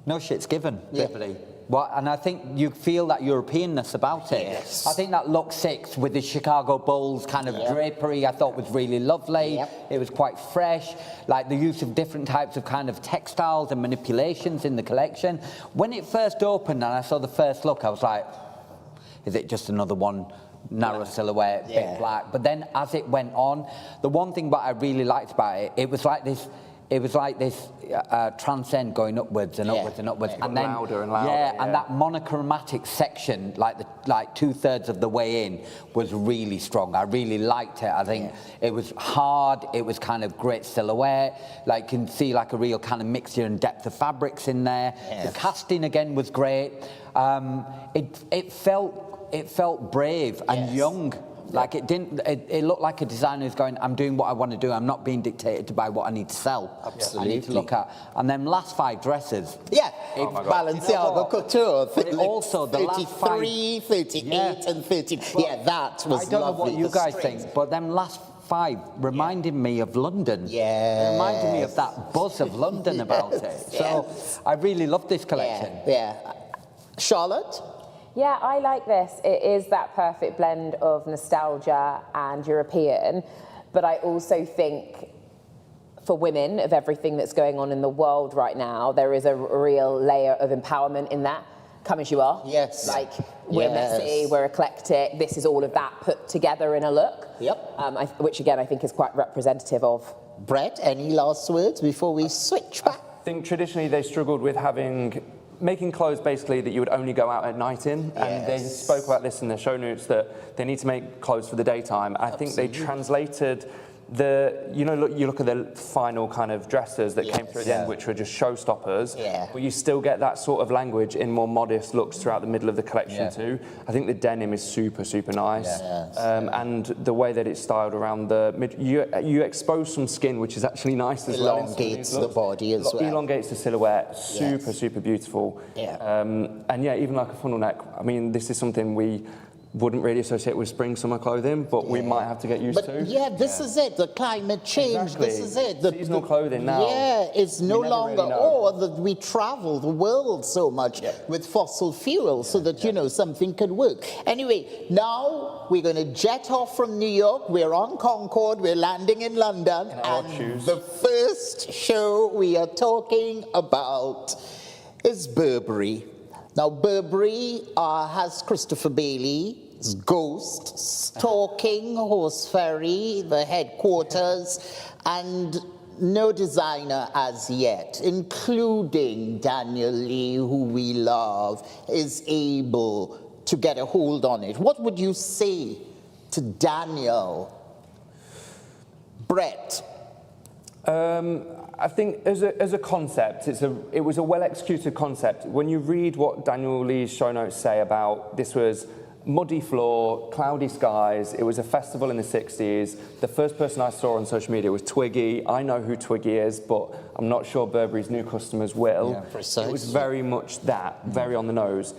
no shit's given, Beverly. And I think you feel that Europeanness about it. I think that look 6 with the Chicago Bulls kind of drapery I thought was really lovely. It was quite fresh, like the use of different types of kind of textiles and manipulations in the collection. When it first opened and I saw the first look, I was like, is it just another one narrow silhouette, bit black. But then as it went on, the one thing that I really liked about it, it was like this transcend going upwards and upwards and upwards, and then louder and louder. and that monochromatic section, like 2/3 of the way in, was really strong. I really liked it. I think it was hard. It was kind of great silhouette. Like you can see like a real kind of mixture and depth of fabrics in there. The casting again was great. It felt brave and young. Like it looked like a designer who's going, I'm doing what I want to do. I'm not being dictated to by what I need to sell. Absolutely. I need to look at. And then last 5 dresses. Yeah, Balenciaga Couture. But also the 33, 38 and 13. That was lovely. I don't know what you guys think, but them last 5 reminded me of London. Yeah. It reminded me of that buzz of London about it. So I really love this collection. Charlotte? Yeah, I like this. It is that perfect blend of nostalgia and European, but I also think for women, of everything that's going on in the world right now, there is a real layer of empowerment in that. Come as you are. Yes. Like, we're messy, we're eclectic. This is all of that put together in a look. Yep. Which, again, I think is quite representative of. Brett, any last words before we switch back? I think traditionally they struggled with making clothes basically that you would only go out at night in, and they spoke about this in their show notes that they need to make clothes for the daytime. I think they translated you look at the final kind of dresses that came through at the end, which were just showstoppers, but you still get that sort of language in more modest looks throughout the middle of the collection too. I think the denim is super, super nice, and the way that it's styled around the mid, you expose some skin, which is actually nice as well. Elongates the body as well. Elongates the silhouette, super, super beautiful. And even like a funnel neck, I mean, this is something we wouldn't really associate with spring-summer clothing, but we might have to get used to. This is it, the climate change, exactly. This is it. Seasonal clothing now. It's no longer, really that we travel the world so much with fossil fuels so that, something could work. Anyway, now we're going to jet off from New York. We're on Concorde, we're landing in London. And the first show we are talking about is Burberry. Now, Burberry has Christopher Bailey's Ghost stalking Horse Ferry, the headquarters, and no designer as yet, including Daniel Lee, who we love, is able to get a hold on it. What would you say to Daniel? Brett? I think as a concept, it was a well-executed concept. When you read what Daniel Lee's show notes say about this was muddy floor, cloudy skies, it was a festival in the 60s. The first person I saw on social media was Twiggy. I know who Twiggy is, but I'm not sure Burberry's new customers will. It was very much that, very on the nose.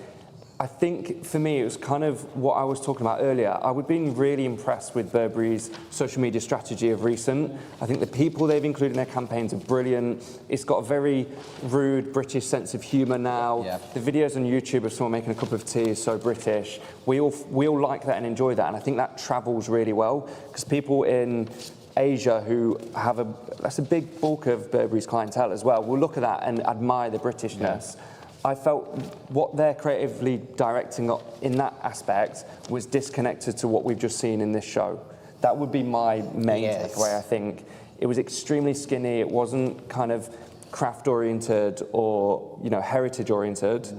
I think for me, it was kind of what I was talking about earlier. I would been really impressed with Burberry's social media strategy of recent. I think the people they've included in their campaigns are brilliant. It's got a very rude British sense of humour now. The videos on YouTube of someone making a cup of tea is so British. We all like that and enjoy that, and I think that travels really well because people in Asia who have that's a big bulk of Burberry's clientele as well will look at that and admire the Britishness. I felt what they're creatively directing in that aspect was disconnected to what we've just seen in this show. That would be my main takeaway, I think. It was extremely skinny. It wasn't kind of craft-oriented or, heritage-oriented,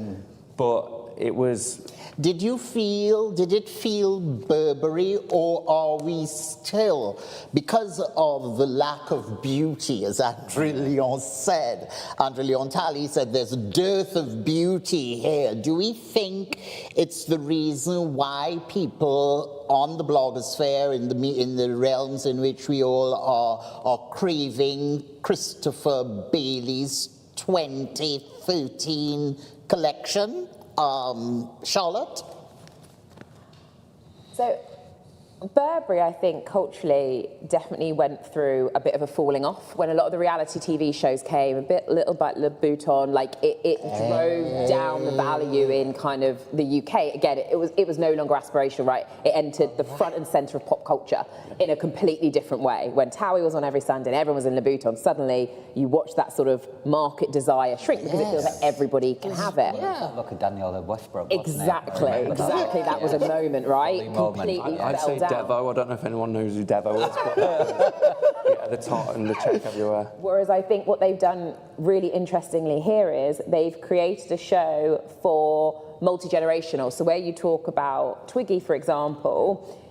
but it was... Did it feel Burberry, or are we still, because of the lack of beauty, as André Leon said, André Leon Talley said, there's a dearth of beauty here. Do we think it's the reason why people on the blogosphere, in the realms in which we all are craving Christopher Bailey's 2013 collection? Charlotte? So Burberry, I think, culturally definitely went through a bit of a falling off when a lot of the reality TV shows came, little bit Le Bouton, like it drove down the value in kind of the UK. Again, it was no longer aspirational, right? It entered the front and centre of pop culture in a completely different way. When Towie was on every Sunday and everyone was in Le Bouton, suddenly you watch that sort of market desire shrink because it feels like everybody can have it. Yeah. Look at Daniela Westbrook. Exactly. That was a moment, right? Completely I'd fell say down. Devo. I don't know if anyone knows who Devo is, but the tot and the check everywhere. Whereas I think what they've done really interestingly here is they've created a show for multi-generational. So where you talk about Twiggy, for example,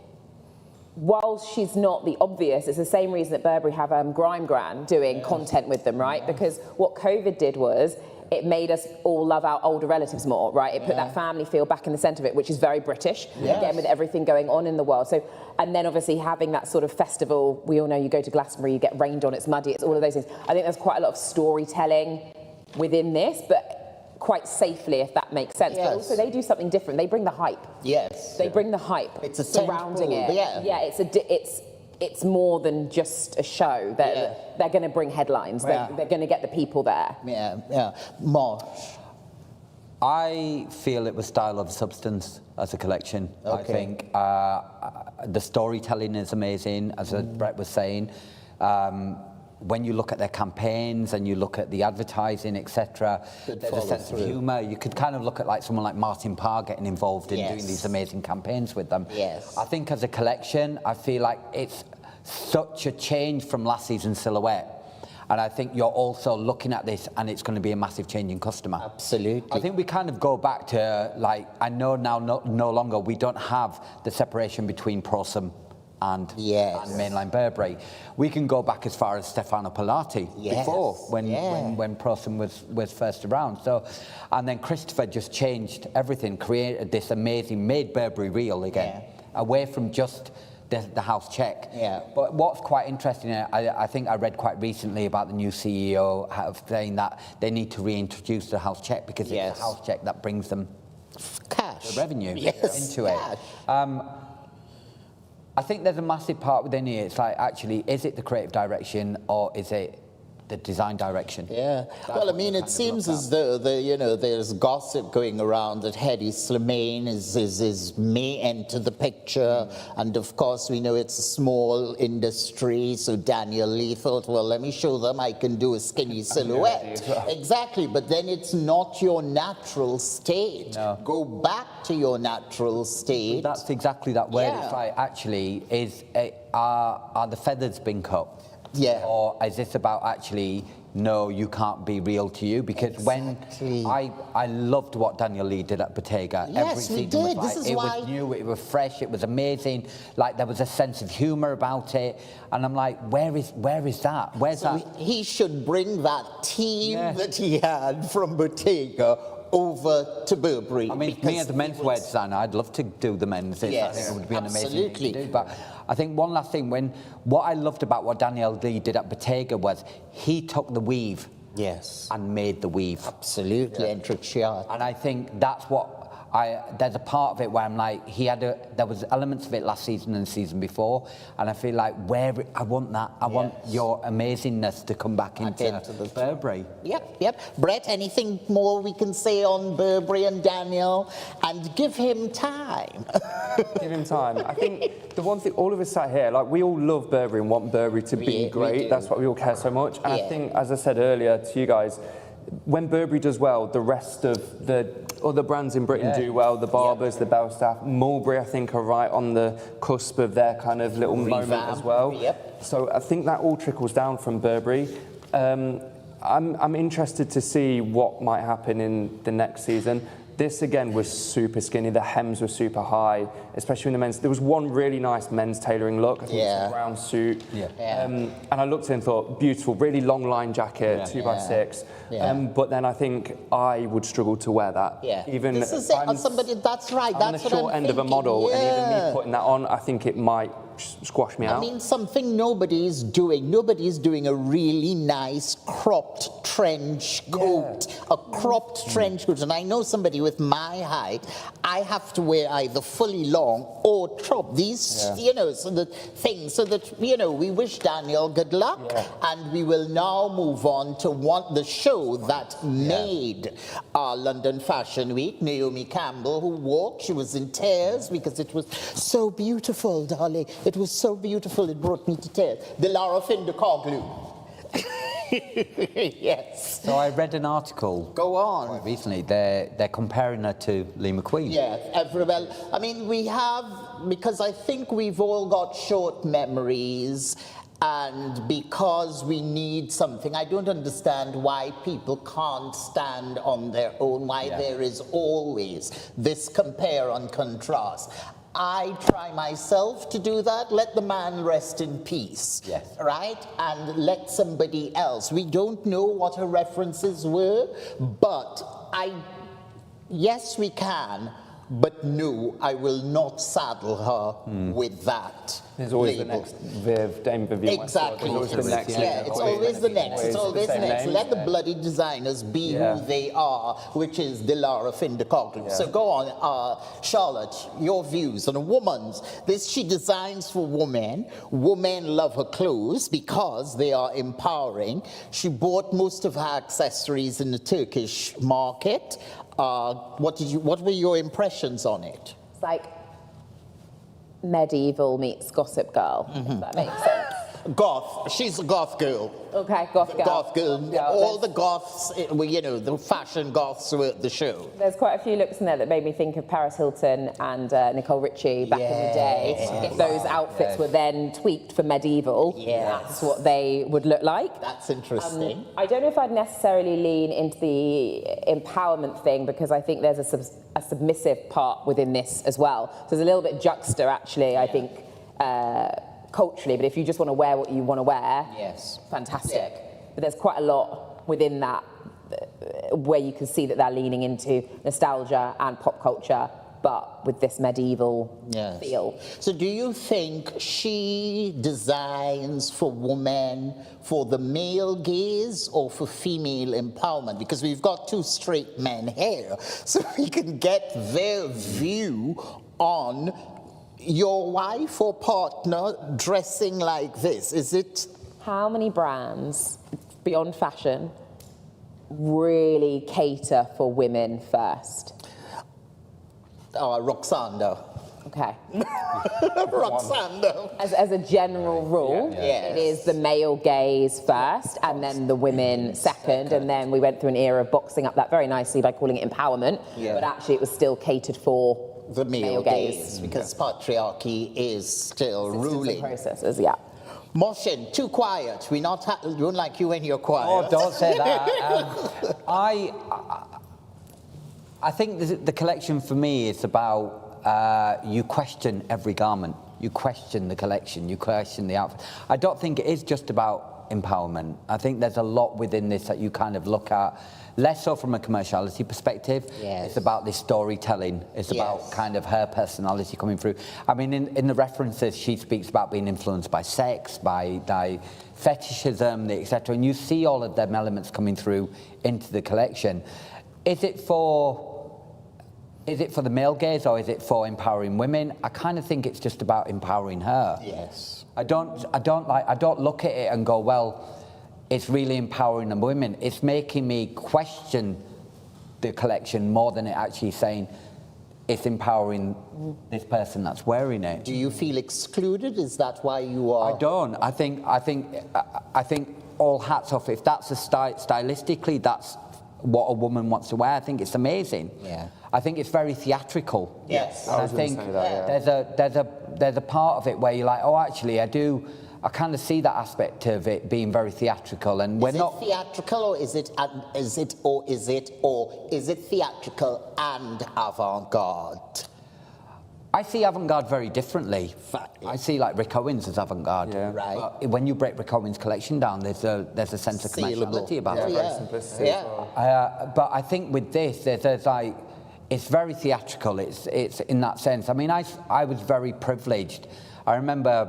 while she's not the obvious, it's the same reason that Burberry have Grime Gran doing content with them, right? Because what COVID did was it made us all love our older relatives more, right? It put that family feel back in the centre of it, which is very British, again, with everything going on in the world. So, and then obviously having that sort of festival, we all know you go to Glastonbury, you get rained on, it's muddy, it's all of those things. I think there's quite a lot of storytelling within this, but quite safely, if that makes sense. But also they do something different. They bring the hype. Yes. They bring the hype It's a surrounding tentpole, it. yeah. It's more than just a show. They're going to bring headlines. They're going to get the people there. More. I feel it was style of substance as a collection. I think the storytelling is amazing, as Brett was saying. When you look at their campaigns and you look at the advertising, etc., there's a sense of humour. You could kind of look at like someone like Martin Parr getting involved in doing these amazing campaigns with them. Yes. I think as a collection, I feel like it's such a change from last season's silhouette. And I think you're also looking at this and it's going to be a massive change in customer. Absolutely. I think we kind of go back to, like, I know now no longer we don't have the separation between Prosom and mainline Burberry. We can go back as far as Stefano Pilati before when Prosom was first around. So, and then Christopher just changed everything, created this amazing, made Burberry real again, away from just the house check. But what's quite interesting, I think I read quite recently about the new CEO saying that they need to reintroduce the house check because it's the house check that brings them Cash. the revenue into it. I think there's a massive part within here. It's like, actually, is it the creative direction or is it the design direction? Well, I mean, it seems as though there's gossip going around that Hedy Slimane may enter the picture, and of course we know it's a small industry. So Daniel Lee thought, well, let me show them I can do a skinny silhouette. Exactly, but then it's not your natural state. Go back to your natural state. That's exactly that word. It's like, actually, are the feathers being cut? Or is this about actually, no, you can't be real to you? Because when I loved what Daniel Lee did at Bottega. Every season was like, it was new, it was fresh, it was amazing. Like, there was a sense of humour about it. And I'm like, where is that? Where's that? He should bring that team that he had from Bottega over to Burberry. I mean, me as a menswear designer, I'd love to do the men's. I think it would be an amazing thing to do. But I think one last thing, what I loved about what Daniel Lee did at Bottega was he took the weave and made the weave. Absolutely, intricate. And I think that's what there's a part of it where I'm like, there was elements of it last season and the season before, and I feel like I want that. I want your amazingness to come back into the Burberry. Brett, anything more we can say on Burberry and Daniel? And give him time. Give him time. I think the one thing, all of us sat here, like, we all love Burberry and want Burberry to be great. That's why we all care so much. And I think, as I said earlier to you guys, when Burberry does well, the rest of the other brands in Britain do well. The Barbers, the Belstaff, Mulberry, I think, are right on the cusp of their kind of little moment as well. So I think that all trickles down from Burberry. I'm interested to see what might happen in the next season. This, again, was super skinny. The hems were super high, especially in the men's. There was one really nice men's tailoring look. I think it was a brown suit. And I looked at it and thought, beautiful, really long line jacket, 2x6. But then I think I would struggle to wear that. Even this is it. Somebody, that's right. I'm on the short end of a model, and even me putting that on, I think it might squash me out. I mean, something nobody's doing. Nobody's doing a really nice cropped trench coat. A cropped trench coat. And I know somebody with my height, I have to wear either fully long or crop. These, you know, so that things, so that, you know, we wish Daniel good luck. And we will now move on to the show that made our London Fashion Week. Naomi Campbell, who walked, she was in tears because it was so beautiful, darling. It was so beautiful, it brought me to tears. The Lara DeCoteau. Yes. So I read an article. Go on. Quite recently. They're comparing her to Lee McQueen. Yeah, well, I mean, we have, because I think we've all got short memories, and because we need something, I don't understand why people can't stand on their own, why there is always this compare and contrast. I try myself to do that. Let the man rest in peace, right? And let somebody else. We don't know what her references were, but yes, we can, but no, I will not saddle her with that. There's always label. the next Viv, Dame Vivienne. Exactly. There's always the next. It's always the next. It's always the next. Name. Let the bloody designers be who they are, which is the Lara DeCoteau. So go on, Charlotte, your views on a woman's. She designs for women. Women love her clothes because they are empowering. She bought most of her accessories in the Turkish market. What were your impressions on it? It's like medieval meets Gossip Girl, if that makes sense. Goth. She's a goth girl. Okay, goth girl. Goth girl. All the goths, you know, the fashion goths were at the show. There's quite a few looks in there that made me think of Paris Hilton and Nicole Richie back in the day. If those outfits were then tweaked for medieval, that's what they would look like. That's interesting. I don't know if I'd necessarily lean into the empowerment thing, because I think there's a submissive part within this as well. So there's a little bit juxta, actually, I think, culturally, but if you just want to wear what you want to wear, fantastic. But there's quite a lot within that where you can see that they're leaning into nostalgia and pop culture, but with this medieval feel. So do you think she designs for women for the male gaze or for female empowerment? Because we've got two straight men here, so we can get their view on your wife or partner dressing like this. Is it? How many brands, beyond fashion, really cater for women first? Roxanda. Okay. Roxanda. As a general rule, it is the male gaze first and then the women second. And then we went through an era of boxing up that very nicely by calling it empowerment. But actually it was still cated for the male gaze, because patriarchy is still ruling. Processes, Mohsin, too quiet. We don't like you when you're quiet. Oh, don't say that. I think the collection for me is about you question every garment, you question the collection, you question the outfit. I don't think it is just about empowerment. I think there's a lot within this that you kind of look at, less so from a commerciality perspective. It's about this storytelling. It's about kind of her personality coming through. I mean, in the references, she speaks about being influenced by sex, by fetishism, etc. And you see all of them elements coming through into the collection. Is it for the male gaze or is it for empowering women? I kind of think it's just about empowering her. I don't look at it and go, well, it's really empowering the women. It's making me question the collection more than it actually saying it's empowering this person that's wearing it. Do you feel excluded? Is that why you are? I don't. I think all hats off. If that's stylistically, that's what a woman wants to wear. I think it's amazing. I think it's very theatrical. I think there's a part of it where you're like, oh, actually, I kind of see that aspect of it being very theatrical, and we're not theatrical, or is it theatrical and avant-garde? I see avant-garde very differently. I see like Rick Owens as avant-garde. Right. When you break Rick Owens' collection down, there's a sense of commerciality about it. Very simplicity as well. But I think with this, there's like, it's very theatrical. It's in that sense. I mean, I was very privileged. I remember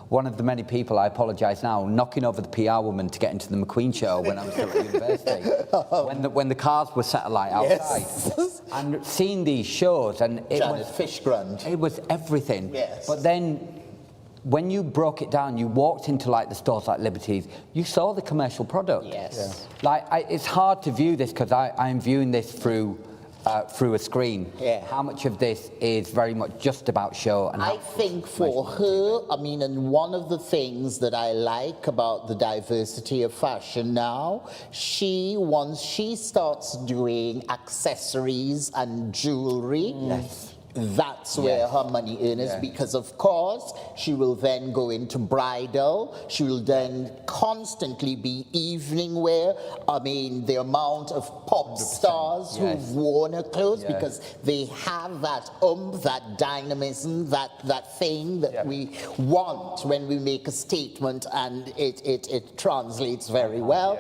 one of the many people, I apologise now, knocking over the PR woman to get into the McQueen show when I was still at university, when the cars were set alight outside. Yes. And seeing these shows, and Janet Fishgrund. it was everything. Yes. But then, when you broke it down, you walked into like the stores like Liberty's, you saw the commercial product. Yes. Like, it's hard to view this because I'm viewing this through a screen. Yeah. How much of this is very much just about show? And I think for her, I mean, and one of the things that I like about the diversity of fashion now, once she starts doing accessories and jewelry, that's where her money is, because of course she will then go into bridal, she will then constantly be evening wear. I mean, the amount of pop stars who've worn her clothes because they have that dynamism, that thing that we want when we make a statement, and it translates very well,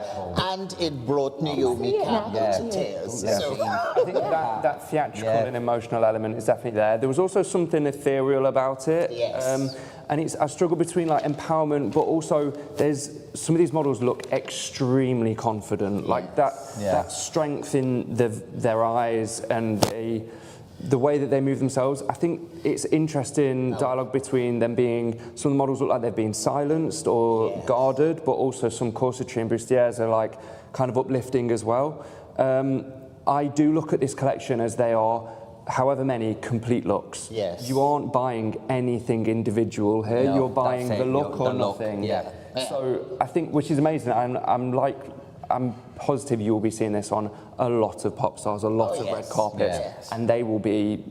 and it brought Naomi Campbell to tears. So I think that theatrical and emotional element is definitely there. There was also something ethereal about it. Yes. And I struggle between like empowerment, but also there's some of these models look extremely confident, like that strength in their eyes and the way that they move themselves. I think it's interesting dialogue between them being, some of the models look like they've been silenced or guarded, but also some corsetry and bustiers are like kind of uplifting as well. I do look at this collection as they are however many complete looks. Yes. You aren't buying anything individual here. No, You're buying the look or nothing. Yeah. So I think, which is amazing. I'm positive you will be seeing this on a lot of pop stars, a lot of red carpets, and they will be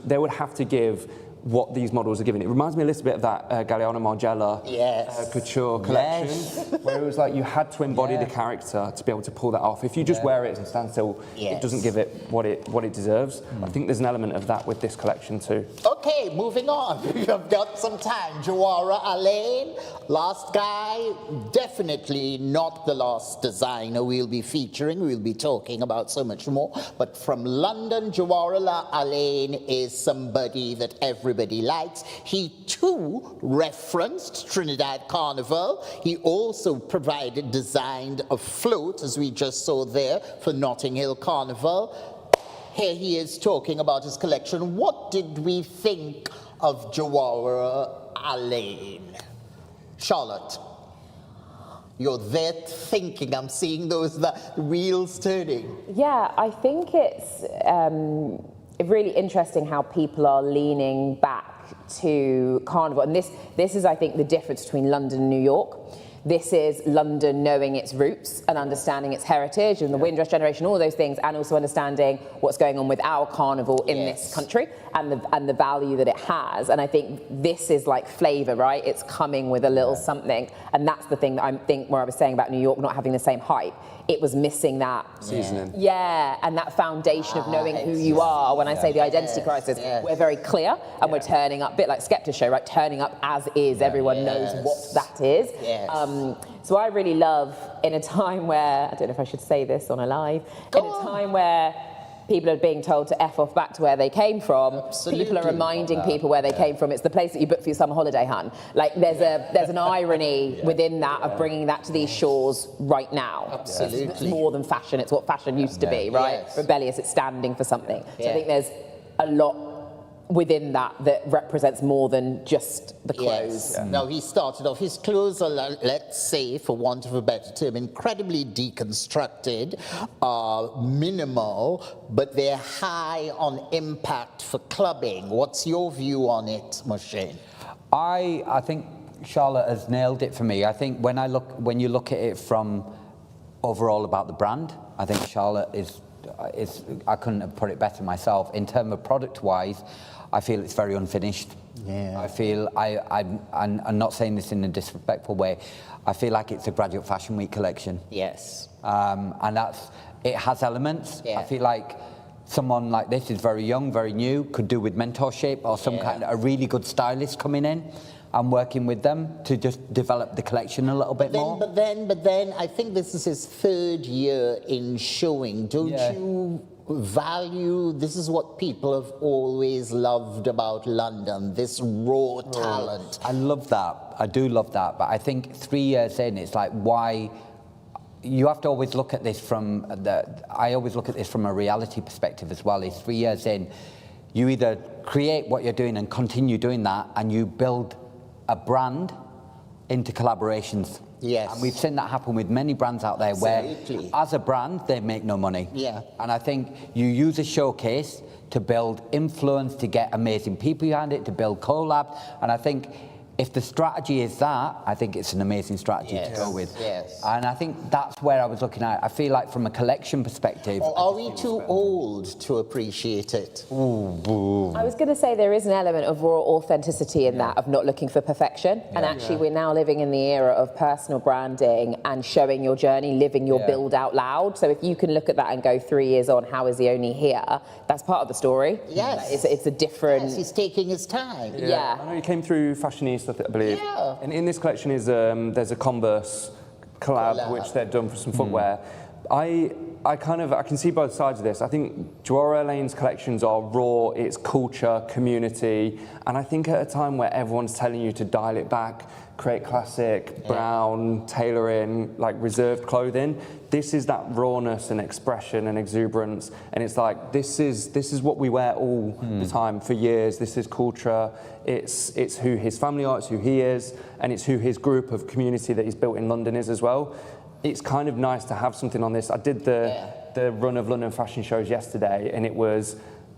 they would have to give what these models are giving. It reminds me a little bit of that Galliano Margiela couture collection, where it was like you had to embody the character to be able to pull that off. If you just wear it and stand still, it doesn't give it what it deserves. I think there's an element of that with this collection too. Okay, moving on. We've got some time. Jawara Alain, last guy, definitely not the last designer we'll be featuring. We'll be talking about so much more. But from London, Jawara Alain is somebody that everybody likes. He too referenced Trinidad Carnival. He also designed a float, as we just saw there, for Notting Hill Carnival. Here he is talking about his collection. What did we think of Jawara Alain? Charlotte, you're there thinking. I'm seeing the wheels turning. Yeah, I think it's really interesting how people are leaning back to Carnival. And this is, I think, the difference between London and New York. This is London knowing its roots and understanding its heritage and the Windrush generation, all those things, and also understanding what's going on with our carnival in this country and the value that it has. And I think this is like flavour, right? It's coming with a little something. And that's the thing that I think where I was saying about New York not having the same hype. It was missing that seasoning. Yeah, and that foundation of knowing who you are. When I say the identity crisis, we're very clear and we're turning up, a bit like Skepta show, right? Turning up as is, everyone knows what that is. So I really love, in a time where, I don't know if I should say this on a live, in a time where people are being told to F off back to where they came from, people are reminding people where they came from. It's the place that you book for your summer holiday, hun. Like, there's an irony within that of bringing that to these shores right now. Absolutely. It's more than fashion. It's what fashion used to be, right? Rebellious, it's standing for something. So I think there's a lot within that represents more than just the clothes. Now, he started off, his clothes are, let's say, for want of a better term, incredibly deconstructed, minimal, but they're high on impact for clubbing. What's your view on it, Mohsin? I think Charlotte has nailed it for me. I think when you look at it from overall about the brand, I think Charlotte is I couldn't have put it better myself. In terms of product-wise, I feel it's very unfinished. I feel, I'm not saying this in a disrespectful way, I feel like it's a Graduate Fashion Week collection. And it has elements. I feel like someone like this is very young, very new, could do with mentorship or some kind of a really good stylist coming in and working with them to just develop the collection a little bit more. But then, I think this is his third year in showing. Don't you value, this is what people have always loved about London, this raw talent. I love that. I do love that. But I think 3 years in, it's like, why? You have to always look at this from I always look at this from a reality perspective as well. Is 3 years in, you either create what you're doing and continue doing that, and you build a brand into collaborations. Yes. And we've seen that happen with many brands out there Absolutely. where, as a brand, they make no money. Yeah. And I think you use a showcase to build influence, to get amazing people behind it, to build collabs. And I think if the strategy is that, I think it's an amazing strategy to go with. Yes. And I think that's where I was looking at. I feel like from a collection perspective... Or are we too old to appreciate it? I was going to say there is an element of raw authenticity in that, of not looking for perfection. And actually, we're now living in the era of personal branding and showing your journey, living your build out loud. So if you can look at that and go 3 years on, how is he only here? That's part of the story. Yes. It's a different... Yes, he's taking his time. Yeah. I know you came through Fashionista, I believe. Yeah. And in this collection is there's a Converse collab, which they've done for some footwear. I can see both sides of this. I think Jawara Alain's collections are raw, it's culture, community, and I think at a time where everyone's telling you to dial it back, create classic, brown, tailoring, like reserved clothing, this is that rawness and expression and exuberance, and it's like, this is what we wear all the time for years. This is culture, it's who his family are, it's who he is, and it's who his group of community that he's built in London is as well. It's kind of nice to have something on this. I did the run of London fashion shows yesterday, and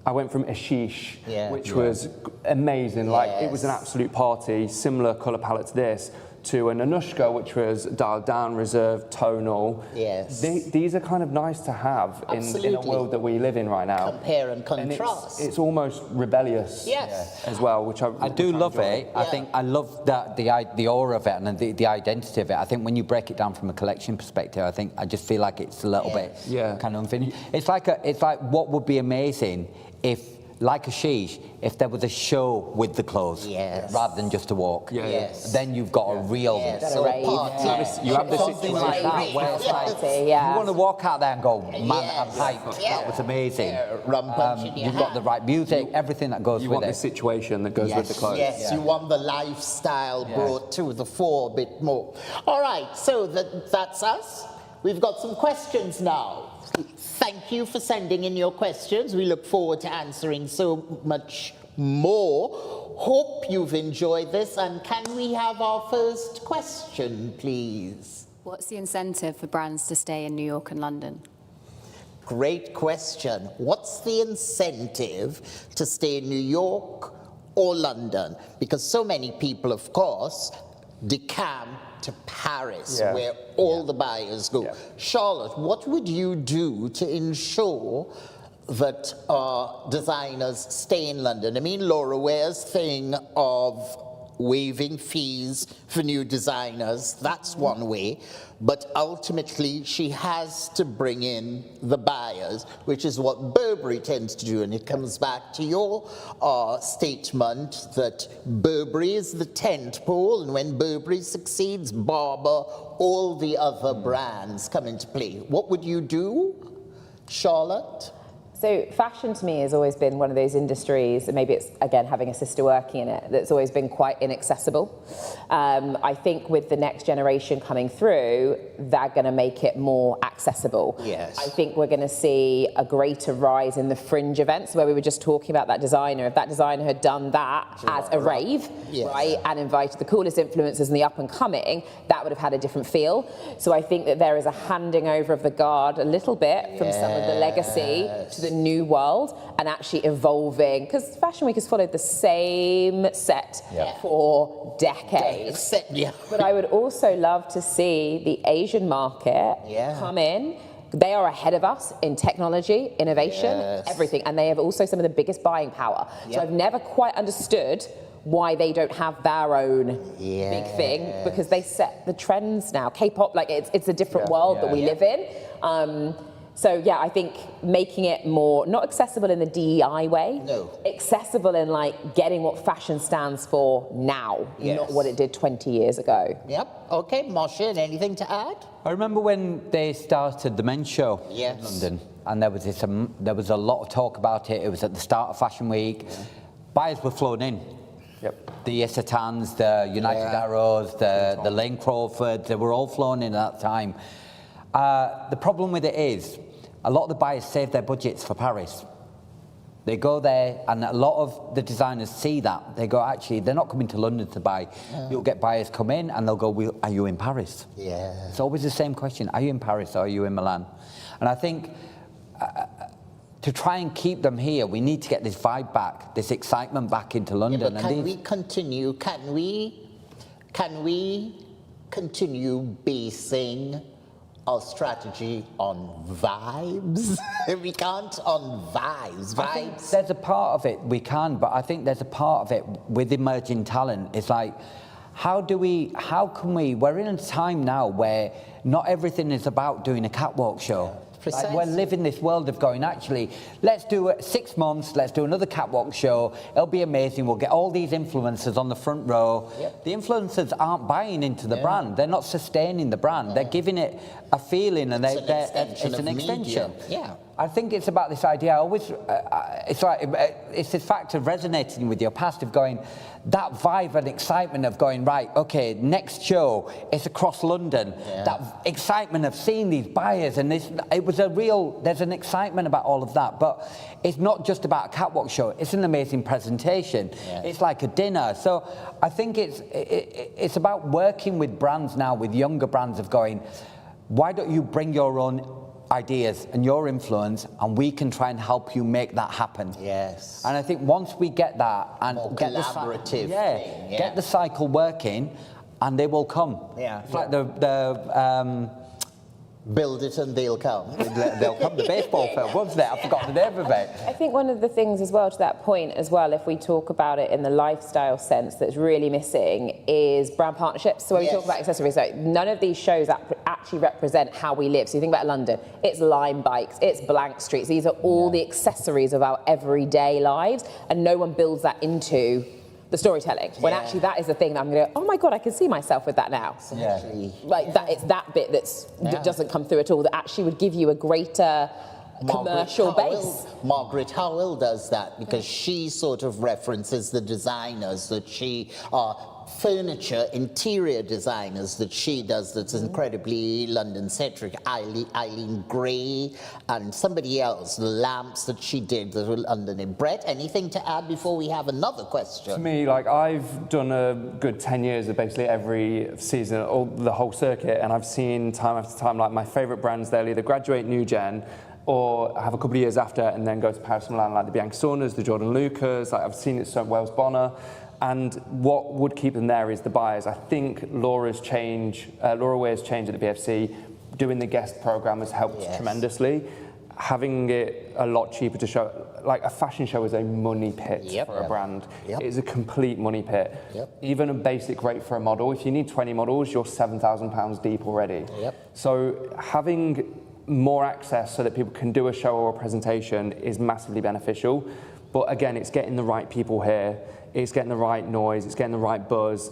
I went from Ashish, which was amazing. Like, it was an absolute party, similar colour palette to this, to an Anushka, which was dialed down, reserved, tonal. Yes. These are kind of nice to have in a world that we live in right now. Compare and contrast. It's almost rebellious as well, which I do love enjoy. it. I think I love that the aura of it and the identity of it. I think when you break it down from a collection perspective, I just feel like it's a little bit kind of unfinished. It's like what would be amazing if, like Ashish, if there was a show with the clothes rather than just a walk. Then you've got a real party. You have this Something situation like that where it's like, you want to walk out there and go, man, I'm hyped. That was amazing. You've got the right music, everything that goes You with want it. the situation that goes with the clothes. Yes, you want the lifestyle brought to the fore a bit more. All right, so that's us. We've got some questions now. Thank you for sending in your questions. We look forward to answering so much more. Hope you've enjoyed this. And can we have our first question, please? What's the incentive for brands to stay in New York and London? Great question. What's the incentive to stay in New York or London? Because so many people, of course, decamp to Paris, where all the buyers go. Charlotte, what would you do to ensure that designers stay in London? I mean, Laura Ware's thing of waiving fees for new designers, that's one way, but ultimately she has to bring in the buyers, which is what Burberry tends to do, and it comes back to your statement that Burberry is the tent pole, and when Burberry succeeds, Barber, all the other brands come into play. What would you do, Charlotte? So fashion to me has always been one of those industries, and maybe it's, again, having a sister working in it, that's always been quite inaccessible. I think with the next generation coming through, they're going to make it more accessible. Yes. I think we're going to see a greater rise in the fringe events, where we were just talking about that designer. If that designer had done that as a rave, right, and invited the coolest influencers and the up and coming, that would have had a different feel. So I think that there is a handing over of the guard a little bit from some of the legacy to the new world, and actually evolving, because Fashion Week has followed the same set for decades. But I would also love to see the Asian market come in. They are ahead of us in technology, innovation, everything, and they have also some of the biggest buying power. So I've never quite understood why they don't have their own big thing, because they set the trends now. K-pop, like it's a different world that we live in. So yeah, I think making it more, not accessible in the DEI way, accessible in like getting what fashion stands for now, not what it did 20 years ago. Okay, Mohsin, anything to add? I remember when they started the men's show in London, and there was a lot of talk about it. It was at the start of Fashion Week. Buyers were flown in. Yep. The Isatans, the United Arrows, the Lane Crawfords, they were all flown in at that time. The problem with it is, a lot of the buyers save their budgets for Paris. They go there, and a lot of the designers see that. They go, actually, they're not coming to London to buy. You'll get buyers come in, and they'll go, are you in Paris? Yeah. It's always the same question. Are you in Paris or are you in Milan? And I think to try and keep them here, we need to get this vibe back, this excitement back into London. Yeah, but can we continue? Can we continue basing our strategy on vibes? We can't on vibes. I think there's a part of it we can, but I think there's a part of it with emerging talent. It's like, how can we, we're in a time now where not everything is about doing a catwalk show. Like, we're living this world of going, actually, let's do it 6 months, let's do another catwalk show, it'll be amazing, we'll get all these influencers on the front row. The influencers aren't buying into the brand, they're not sustaining the brand, they're giving it a feeling, and it's an extension. Yeah. I think it's about this idea. I always, it's this fact of resonating with your past, of going, that vibe and excitement of going, right, okay, next show, it's across London. That excitement of seeing these buyers, and there's an excitement about all of that. But it's not just about a catwalk show. It's an amazing presentation. It's like a dinner. So I think it's about working with brands now, with younger brands, of going, why don't you bring your own ideas and your influence, and we can try and help you make that happen. Yes. And I think once we get that and more get collaborative get the cycle working, and they will come. It's like the build it and they'll come. They'll come. The baseball film, wasn't it? I forgot the name of it. I think one of the things as well, to that point as well, if we talk about it in the lifestyle sense, that's really missing is brand partnerships. So when we talk about accessories, like, none of these shows actually represent how we live. So you think about London, it's Lime bikes, it's blank streets. These are all the accessories of our everyday lives, and no one builds that into the storytelling, when actually that is the thing that I'm going to go, oh my God, I can see myself with that now. Like that, it's that bit that doesn't come through at all, that actually would give you a greater commercial base. Margaret Howell does that, because she sort of references the designers that she furniture, interior designers that she does that's incredibly London-centric. Eileen Gray and somebody else, the lamps that she did that were London. Brett, anything to add before we have another question? To me, like, I've done a good 10 years of basically every season, the whole circuit, and I've seen time after time, like, my favourite brands, they'll either graduate New Gen or have a couple of years after and then go to Paris and Milan, like the Bianca Saunas, the Jordan Lucas, like I've seen it so Wales Bonner. And what would keep them there is the buyers. I think Laura Weir's change at the BFC, doing the guest program has helped tremendously. Having it a lot cheaper to show, like a fashion show is a money pit for a brand. It is a complete money pit. Even a basic rate for a model, if you need 20 models, you're £7,000 deep already. So having more access so that people can do a show or a presentation is massively beneficial. But again, it's getting the right people here. It's getting the right noise, it's getting the right buzz.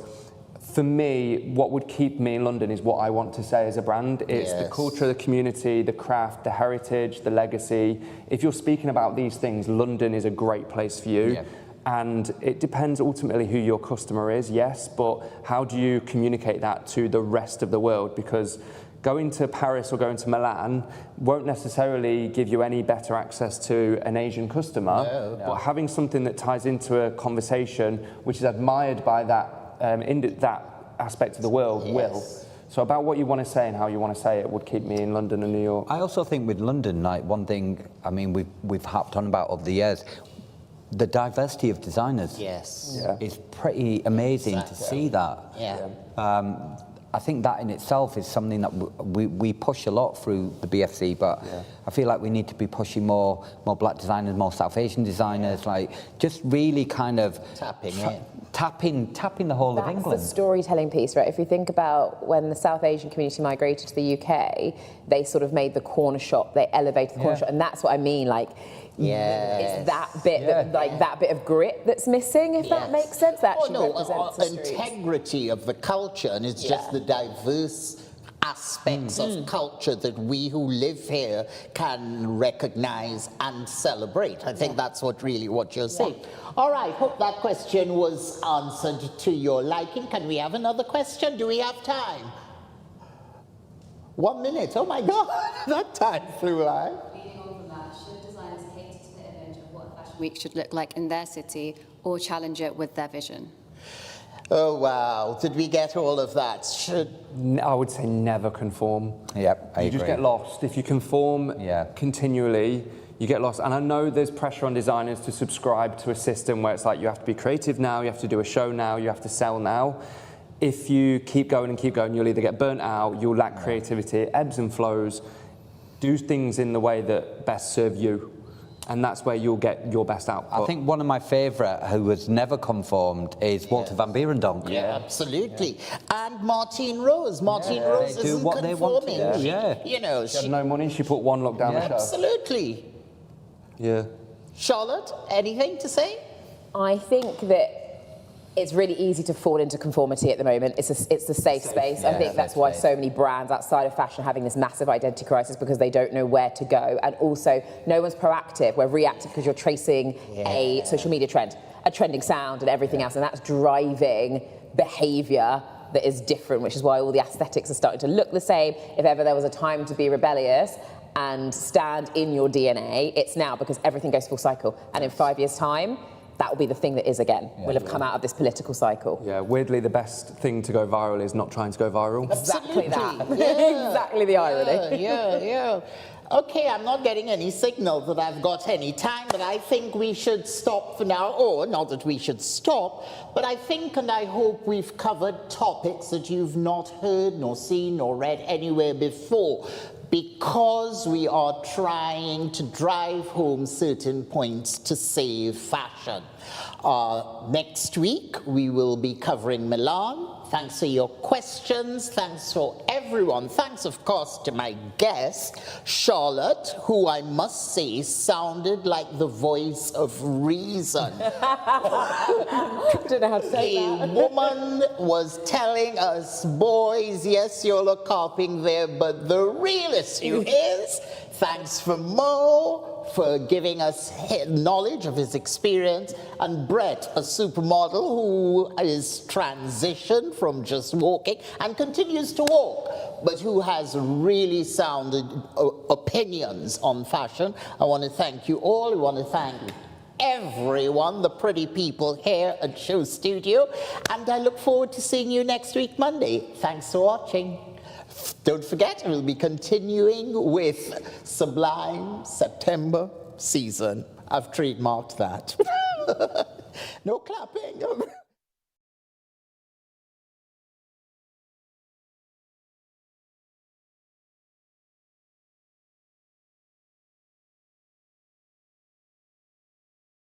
For me, what would keep me in London is what I want to say as a brand. It's the culture, the community, the craft, the heritage, the legacy. If you're speaking about these things, London is a great place for you. And it depends ultimately who your customer is, yes, but how do you communicate that to the rest of the world? Because going to Paris or going to Milan won't necessarily give you any better access to an Asian customer, but having something that ties into a conversation which is admired by that aspect of the world will. So about what you want to say and how you want to say it would keep me in London and New York. I also think with London, like, one thing, I mean, we've harped on about over the years, the diversity of designers is pretty amazing to see that. I think that in itself is something that we push a lot through the BFC, but I feel like we need to be pushing more black designers, more South Asian designers, like just really kind of tapping the whole of England. That's the storytelling piece, right? If you think about when the South Asian community migrated to the UK, they sort of made the corner shop, they elevated the corner shop, and that's what I mean, like, it's that bit, that bit of grit that's missing, if that makes sense. That actually represents the integrity of the culture, and it's just the diverse aspects of culture that we who live here can recognize and celebrate. I think that's what you're saying. All right, hope that question was answered to your liking. Can we have another question? Do we have time? 1 minute, oh my God, that time flew by. Leading on from that, should designers cater to the image of what Fashion Week should look like in their city or challenge it with their vision? Oh wow, did we get all of that? I would say never conform. Yep, I You agree. just get lost. If you conform continually, you get lost. And I know there's pressure on designers to subscribe to a system where it's like you have to be creative now, you have to do a show now, you have to sell now. If you keep going, you'll either get burnt out, you'll lack creativity, it ebbs and flows. Do things in the way that best serve you. And that's where you'll get your best output. I think one of my favourite who has never conformed is Walter van Beirendonk. Yeah, absolutely. And Martine Rose. Martine Rose they do isn't what they want to conforming. do, yeah. You know, She had no money, she put one look down the show. absolutely. Yeah. Charlotte, anything to say? I think that it's really easy to fall into conformity at the moment. It's a safe space. I think that's why so many brands outside of fashion are having this massive identity crisis, because they don't know where to go. And also, no one's proactive. We're reactive because you're tracing a social media trend, a trending sound and everything else. And that's driving behaviour that is different, which is why all the aesthetics are starting to look the same. If ever there was a time to be rebellious and stand in your DNA, it's now, because everything goes full cycle. And in 5 years' time, that will be the thing that is again. We'll have come out of this political cycle. Yeah, weirdly, the best thing to go viral is not trying to go viral. Exactly that. Yeah. Exactly the irony. Yeah. Okay, I'm not getting any signal that I've got any time, but I think we should stop for now. Or, not that we should stop, but I think and I hope we've covered topics that you've not heard, nor seen, nor read anywhere before, because we are trying to drive home certain points to save fashion. Next week, we will be covering Milan. Thanks for your questions. Thanks for everyone. Thanks, of course, to my guest, Charlotte, who I must say sounded like the voice of reason. Don't know how to say that. A woman was telling us, boys, yes, you're a carping there, but the real issue is, thanks for Mo, for giving us knowledge of his experience, and Brett, a supermodel who is transitioned from just walking and continues to walk, but who has really sounded opinions on fashion. I want to thank you all. I want to thank everyone, the pretty people here at Show Studio, and I look forward to seeing you next week, Monday. Thanks for watching. Don't forget, we'll be continuing with Sublime September season. I've trademarked that. No clapping.